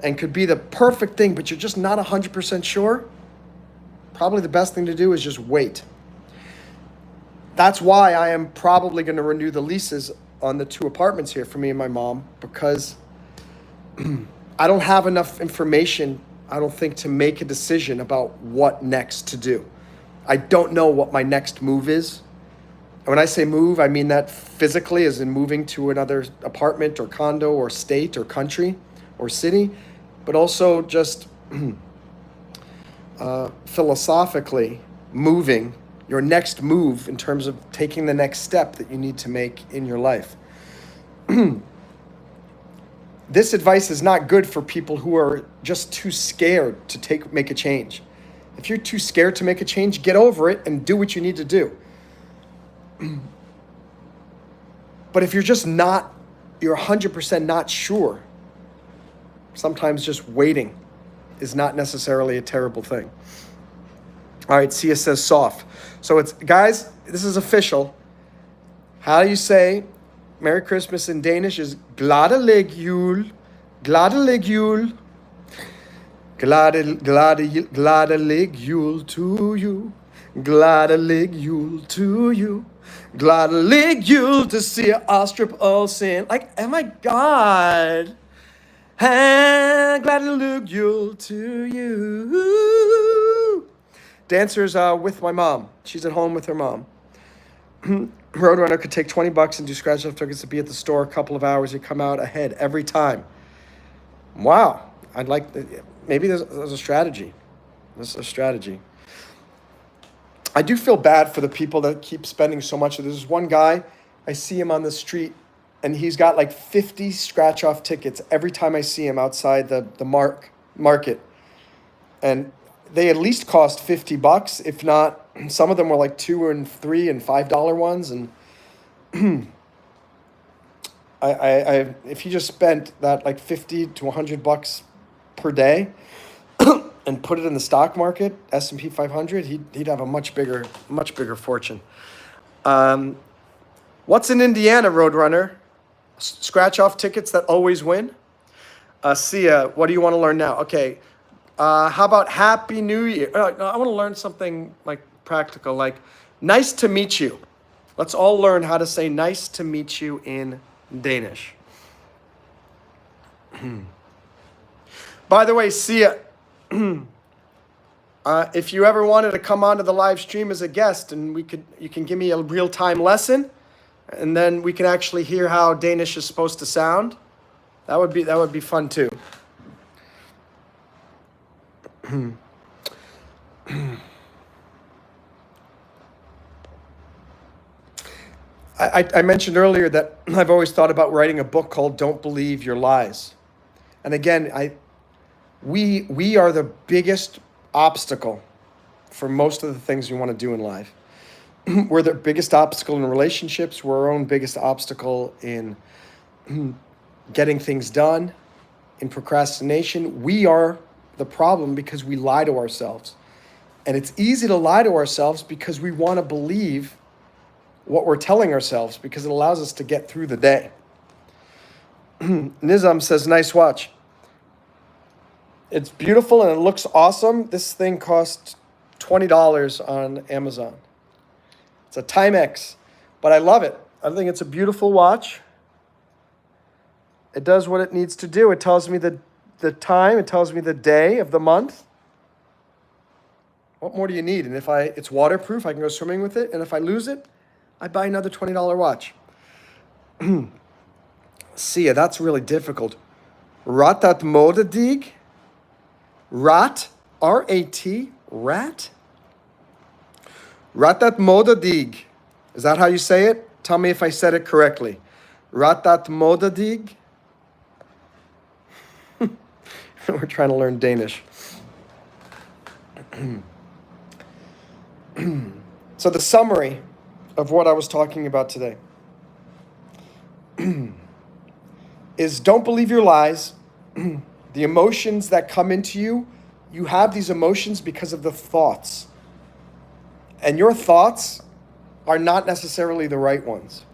and could be the perfect thing, but you're just not 100% sure, probably the best thing to do is just wait. That's why I am probably going to renew the leases on the 2 apartments here for me and my mom, because I don't have enough information I don't think, to make a decision about what next to do. I don't know what my next move is. And when I say move, I mean that physically, as in moving to another apartment or condo or state or country or city, but also just philosophically moving, your next move in terms of taking the next step that you need to make in your life. This advice is not good for people who are just too scared to make a change. If you're too scared to make a change, get over it and do what you need to do. But if you're 100% not sure, sometimes just waiting is not necessarily a terrible thing. All right, Sia says soft. So it's, guys, this is official. How do you say Merry Christmas in Danish is Glædelig jul, Glædelig jul, Glædelig jul to you, Glædelig jul to you, Glædelig jul to see Astrup Olsen. Like, oh my God. Glædelig jul to you. Dancers with my mom. She's at home with her mom. Roadrunner could take $20 and do scratch-off tickets to be at the store a couple of hours. You come out ahead every time. Wow. I'd like, maybe there's a strategy. There's a strategy. I do feel bad for the people that keep spending so much. There's one guy, I see him on the street, and he's got like 50 scratch-off tickets every time I see him outside the market. And they at least cost $50, if not, some of them were like $2 and $3 and $5 ones. And if he just spent that like $50 to $100 per day and put it in the stock market, S&P 500, he'd have a much bigger fortune. What's in Indiana, Roadrunner? Scratch-off tickets that always win? Sia, what do you want to learn now? Okay. How about Happy New Year? I want to learn something like practical, like nice to meet you. Let's all learn how to say nice to meet you in Danish. By the way, Sia, if you ever wanted to come onto the live stream as a guest, and you can give me a real-time lesson, and then we can actually hear how Danish is supposed to sound. That would be fun too. I mentioned earlier that I've always thought about writing a book called Don't Believe Your Lies. And again, we are the biggest obstacle for most of the things we want to do in life. We're the biggest obstacle in relationships. We're our own biggest obstacle in getting things done, in procrastination. We are the problem because we lie to ourselves. And it's easy to lie to ourselves because we want to believe what we're telling ourselves because it allows us to get through the day. Nizam says, nice watch. It's beautiful and it looks awesome. This thing cost $20 on Amazon. It's a Timex, but I love it. I think it's a beautiful watch. It does what it needs to do. It tells me the time, it tells me the day of the month. What more do you need? And it's waterproof, I can go swimming with it. And if I lose it, I buy another $20 watch. See, that's really difficult. Ratat modadig? Rat, R-A-T, rat? Ratat modadig. Is that how you say it? Tell me if I said it correctly. Ratat modadig? We're trying to learn Danish. So the summary of what I was talking about today is don't believe your lies. The emotions that come into you, you have these emotions because of the thoughts. And your thoughts are not necessarily the right ones.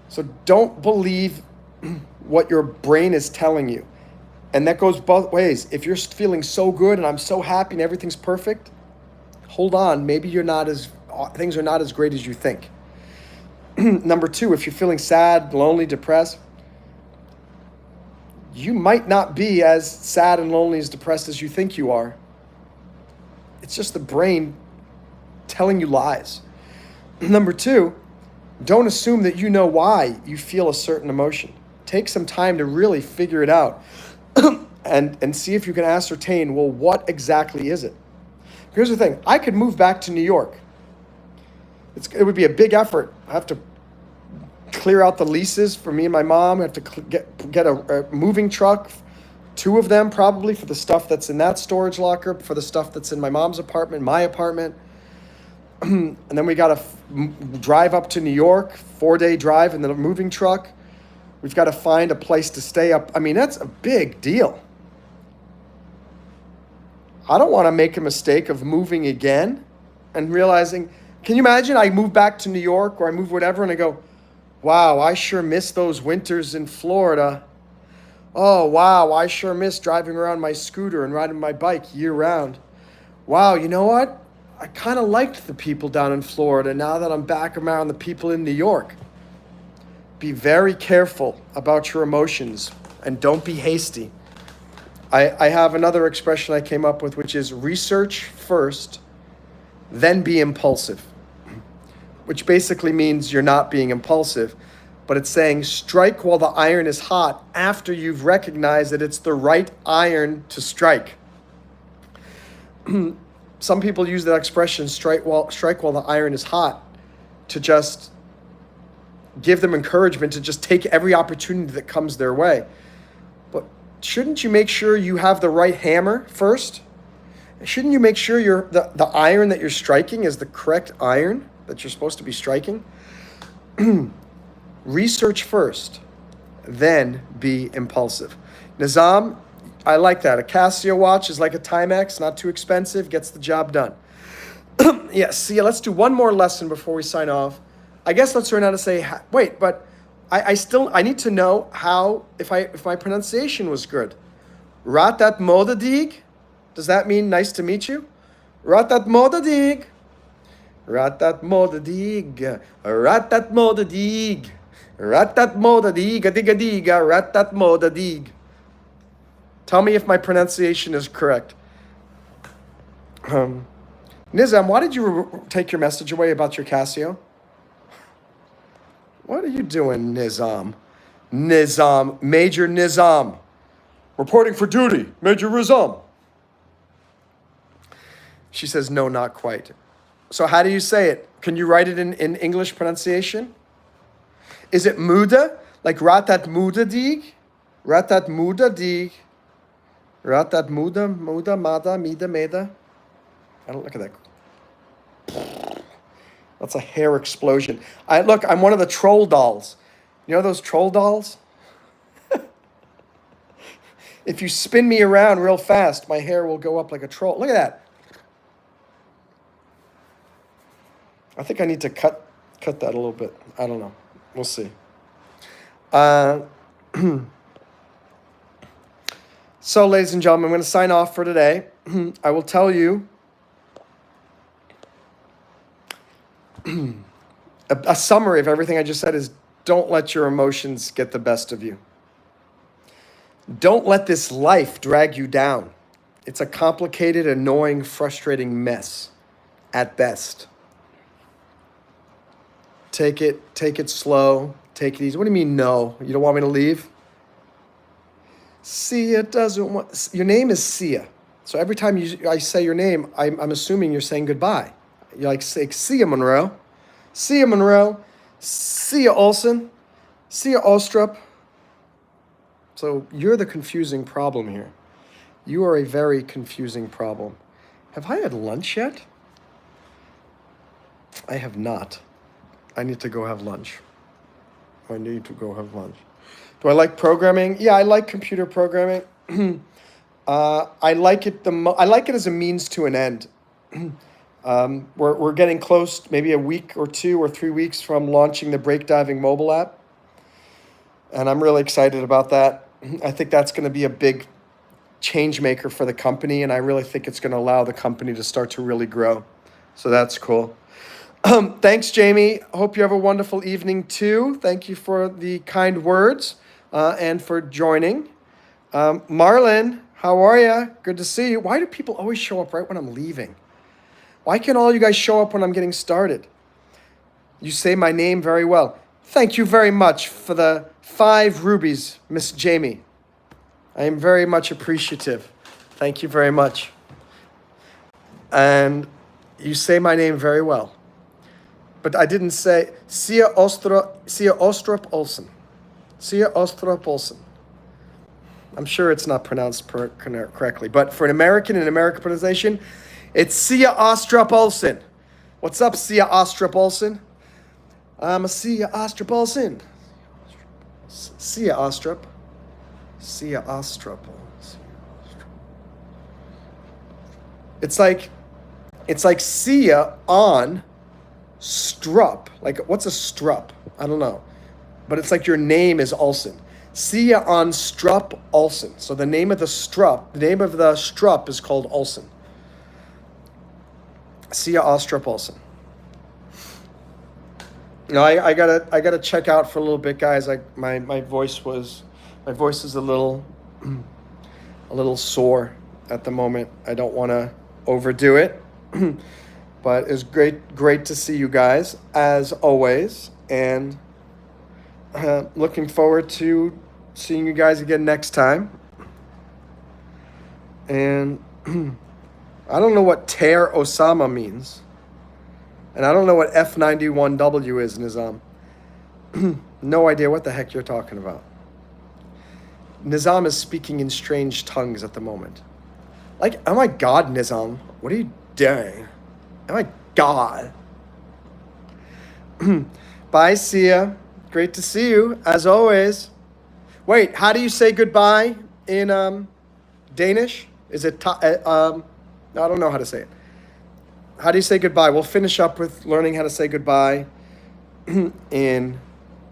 So don't believe what your brain is telling you. And that goes both ways. If you're feeling so good and I'm so happy and everything's perfect, hold on. Maybe things are not as great as you think. Number two, if you're feeling sad, lonely, depressed, you might not be as sad and lonely as depressed as you think you are. It's just the brain telling you lies. Number two, don't assume that you know why you feel a certain emotion. Take some time to really figure it out and see if you can ascertain, well, what exactly is it? Here's the thing. I could move back to New York. It would be a big effort. I have to clear out the leases for me and my mom. I have to get a moving truck, 2 of them probably, for the stuff that's in that storage locker, for the stuff that's in my mom's apartment, my apartment. And then we got to drive up to New York, 4-day drive in the moving truck. We've got to find a place to stay up. I mean, that's a big deal. I don't want to make a mistake of moving again and realizing, can you imagine I move back to New York or I move whatever and I go, wow, I sure miss those winters in Florida. Oh, wow, I sure miss driving around my scooter and riding my bike year round. Wow, you know what? I kind of liked the people down in Florida now that I'm back around the people in New York. Be very careful about your emotions and don't be hasty. I have another expression I came up with, which is research first, then be impulsive, which basically means you're not being impulsive, but it's saying strike while the iron is hot after you've recognized that it's the right iron to strike. Some people use that expression, strike while the iron is hot, to just give them encouragement to just take every opportunity that comes their way. But shouldn't you make sure you have the right hammer first? Shouldn't you make sure the iron that you're striking is the correct iron that you're supposed to be striking? Research first, then be impulsive. Nizam, I like that. A Casio watch is like a Timex, not too expensive, gets the job done. Yes, see, let's do one more lesson before we sign off. I guess let's learn how to say, wait, but I need to know how, if my pronunciation was good. Ratat modadig? Does that mean nice to meet you? Ratat modadig. Ratat modadig. Ratat modadig. Ratat modadig. Adiga ratat modadig. Tell me if my pronunciation is correct. Nizam, why did you take your message away about your Casio? What are you doing, Nizam? Nizam, Major Nizam. Reporting for duty, Major Nizam. She says, no, not quite. So how do you say it? Can you write it in English pronunciation? Is it muda? Like ratat muda dig? Ratat muda dig. Ratat muda, mada, mida, meda. I don't look at that. That's a hair explosion. I'm one of the troll dolls. You know those troll dolls? If you spin me around real fast, my hair will go up like a troll. Look at that. I think I need to cut that a little bit. I don't know. We'll see. So, ladies and gentlemen, I'm going to sign off for today. I will tell you a summary of everything I just said is don't let your emotions get the best of you. Don't let this life drag you down. It's a complicated, annoying, frustrating mess at best. Take it slow, take it easy. What do you mean no? You don't want me to leave? Sia doesn't want, your name is Sia. So every time I say your name, I'm assuming you're saying goodbye. You're like, see ya, Monroe. See ya, Monroe. See ya, Olson. See ya, Ostrup. So you're the confusing problem here. You are a very confusing problem. Have I had lunch yet? I have not. I need to go have lunch. Do I like programming? Yeah, I like computer programming. I like it I like it as a means to an end. We're getting close, maybe a week or 2 or 3 weeks from launching the Break Diving mobile app. And I'm really excited about that. I think that's going to be a big change maker for the company. And I really think it's going to allow the company to start to really grow. So that's cool. Thanks, Jamie. Hope you have a wonderful evening too. Thank you for the kind words and for joining. Marlon, how are you? Good to see you. Why do people always show up right when I'm leaving? Why can't all you guys show up when I'm getting started? You say my name very well. Thank you very much for the 5 rubies, Miss Jamie. I am very much appreciative. Thank you very much. And you say my name very well. But I didn't say Sia Ostrup Olsen. Sia Ostrup Olsen. I'm sure it's not pronounced correctly, but for an American pronunciation, it's Sia Ostrup Olsen. What's up, Sia Ostrup Olsen? I'm a Sia Ostrup Olsen. Sia Ostrup. Sia Ostrup. It's like Sia on Strup. Like, what's a Strup? I don't know. But it's like your name is Olsen. Sia on Strup Olsen. So the name of the Strup is called Olsen. Sia Ostrup Olsen. No, I gotta check out for a little bit, guys. My voice is a little sore at the moment. I don't want to overdo it, but it's great to see you guys as always, and looking forward to seeing you guys again next time. And I don't know what Tear Osama means. And I don't know what F91W is, Nizam. No idea what the heck you're talking about. Nizam is speaking in strange tongues at the moment. Like, oh my God, Nizam, what are you doing? Oh my God. Bye, Sia. Great to see you, as always. Wait, how do you say goodbye in Danish? Is it, I don't know how to say it. How do you say goodbye? We'll finish up with learning how to say goodbye in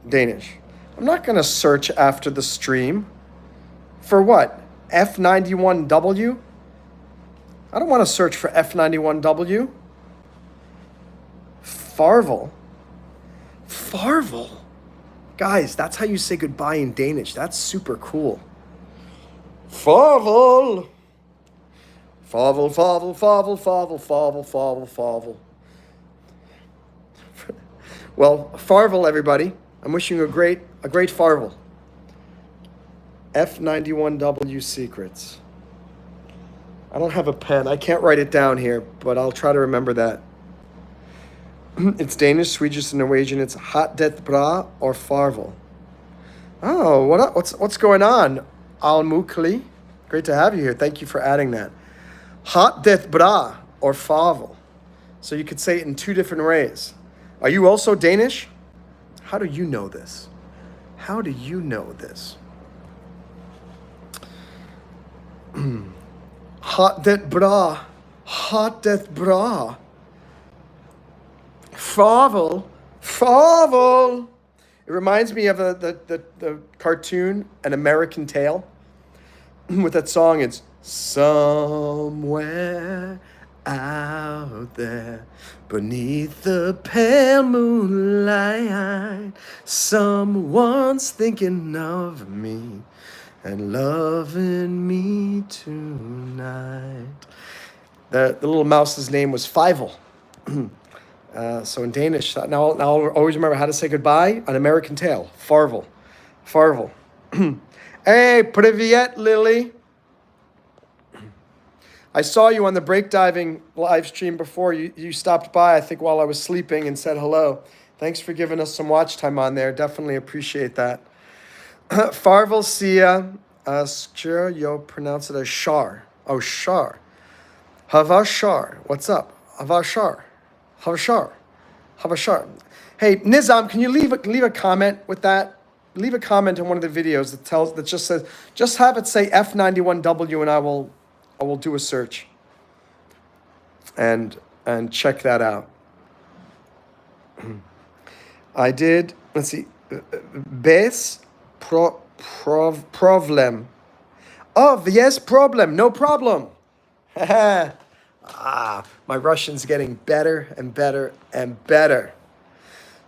Danish. I'm not going to search after the stream. For what? F91W? I don't want to search for F91W. Farvel. Farvel. Guys, that's how you say goodbye in Danish. That's super cool. Farvel. Farvel, farvel, farvel, farvel, farvel, farvel, farvel. Well, farvel, everybody. I'm wishing you a great farvel. F91W secrets. I don't have a pen. I can't write it down here, but I'll try to remember that. It's Danish, Swedish, and Norwegian. It's hat det bra or farvel. Oh, what's going on, Al-Mukli? Great to have you here. Thank you for adding that. Hat det bra or farvel. So you could say it in 2 different ways. Are you also Danish? How do you know this? How do you know this? Hat det bra. Hat det bra. Farvel. Farvel. It reminds me of the cartoon, An American Tail. With that song, it's somewhere out there beneath the pale moonlight, someone's thinking of me and loving me tonight. The little mouse's name was Fievel. So in Danish, now I'll always remember how to say goodbye. An American Tail. Farvel. Farvel. Hey, privyet, Lily. I saw you on the breakdiving live stream before. You stopped by, I think, while I was sleeping and said hello. Thanks for giving us some watch time on there. Definitely appreciate that. Farvel Sia. Sure, you'll pronounce it as Shar. Oh, Shar. Havashar. What's up? Havashar. Havashar. Havashar. Hey, Nizam, can you leave a comment with that? Leave a comment on one of the videos that just says, just have it say F91W, and I will do a search and check that out. I did. Let's see. Bez problem. Oh, yes, problem. No problem. My Russian's getting better and better and better.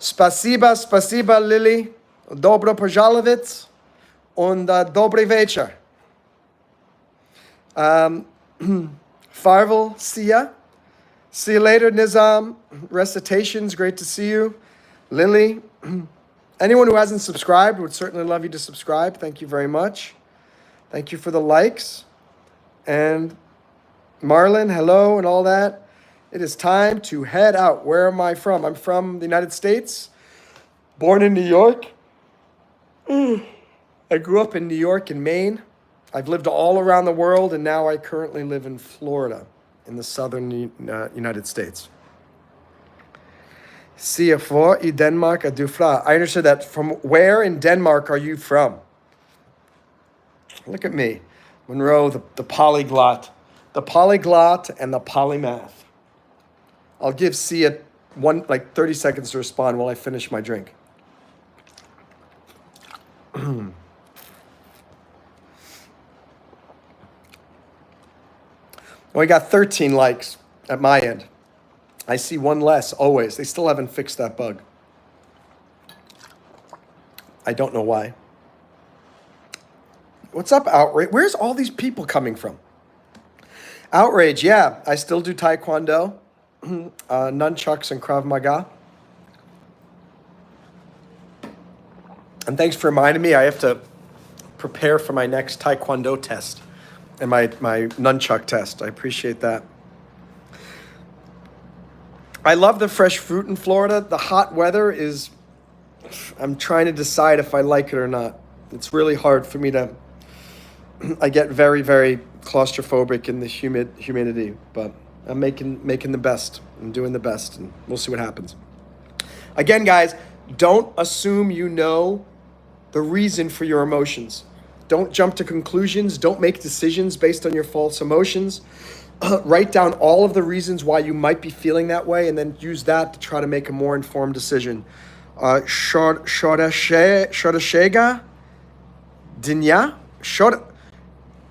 Spasiba, Lily. Dobro pожаловать. Und добрый вечер. Farvel, see ya. See you later, Nizam. Recitations, great to see you. Lily, anyone who hasn't subscribed, would certainly love you to subscribe. Thank you very much. Thank you for the likes. And Marlon, hello, and all that. It is time to head out. Where am I from? I'm from the United States, born in New York. I grew up in New York and Maine. I've lived all around the world, and now I currently live in Florida, in the southern United States. See for i Denmark a du fra. I understood that. From where in Denmark are you from? Look at me, Monroe, the polyglot. The polyglot and the polymath. I'll give Sia 30 seconds to respond while I finish my drink. We got 13 likes at my end. I see one less always. They still haven't fixed that bug. I don't know why. What's up, Outrage? Where's all these people coming from? Outrage, yeah. I still do Taekwondo, nunchucks, and Krav Maga. And thanks for reminding me. I have to prepare for my next Taekwondo test and my nunchuck test. I appreciate that. I love the fresh fruit in Florida. The hot weather is, I'm trying to decide if I like it or not. It's really hard for me to, I get very, very claustrophobic in the humidity, but I'm making the best. I'm doing the best, and we'll see what happens. Again, guys, don't assume you know the reason for your emotions. Don't jump to conclusions. Don't make decisions based on your false emotions. Write down all of the reasons why you might be feeling that way, and then use that to try to make a more informed decision. Shodashega? Dinya?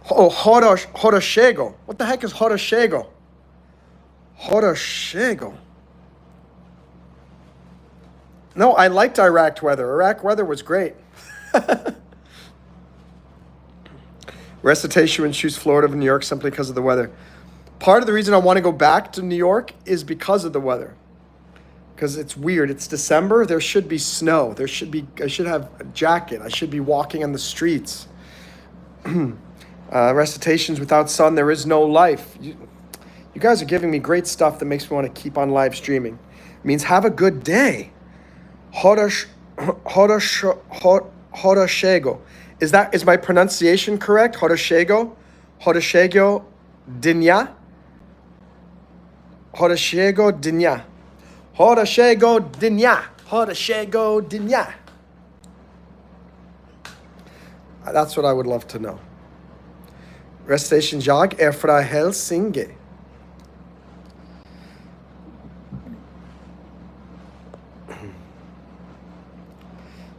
Horoshego. What the heck is Horoshego? Horoshego. No, I liked Iraq weather. Iraq weather was great. Recitation when choose Florida over New York simply because of the weather. Part of the reason I want to go back to New York is because of the weather. Because it's weird. It's December. There should be snow. I should have a jacket. I should be walking on the streets. Recitations without sun, there is no life. You guys are giving me great stuff that makes me want to keep on live streaming. It means have a good day. Horoshego. Is my pronunciation correct? Horoshego? Horoshego Dinya? Horoshego Dinya. Horoshego Dinya. Horoshego Dinya. That's what I would love to know. Recitation jag fra Helsinki.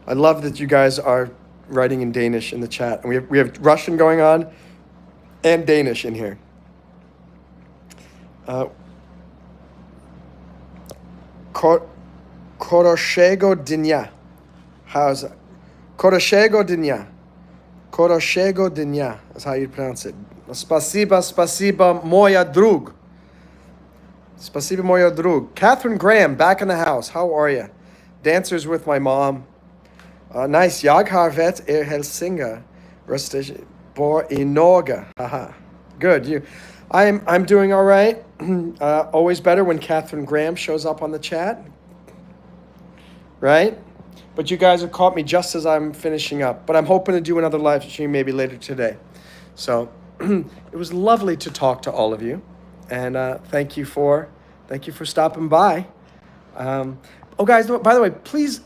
I love that you guys are writing in Danish in the chat. And we have Russian going on and Danish in here. Koroshego Dinya. How's that? Koroshego Dinya. Koroshego Dinya. That's how you pronounce it. Spasiba moja drug. Spasiba moja drug. Catherine Graham, back in the house. How are you? Dancers with my mom. Nice. Jag har varit i Helsingör. Recitation. Bor i Norge. Haha. Good. I'm doing all right. Always better when Catherine Graham shows up on the chat. Right? But you guys have caught me just as I'm finishing up. But I'm hoping to do another live stream maybe later today. So it was lovely to talk to all of you. And thank you for stopping by. Oh, guys, by the way, please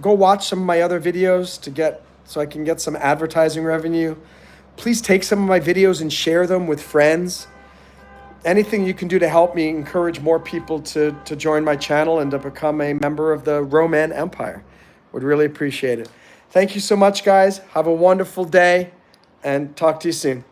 go watch some of my other videos so I can get some advertising revenue. Please take some of my videos and share them with friends. Anything you can do to help me encourage more people to join my channel and to become a member of the Monroe Mann Empire. Would really appreciate it. Thank you so much, guys. Have a wonderful day, and talk to you soon.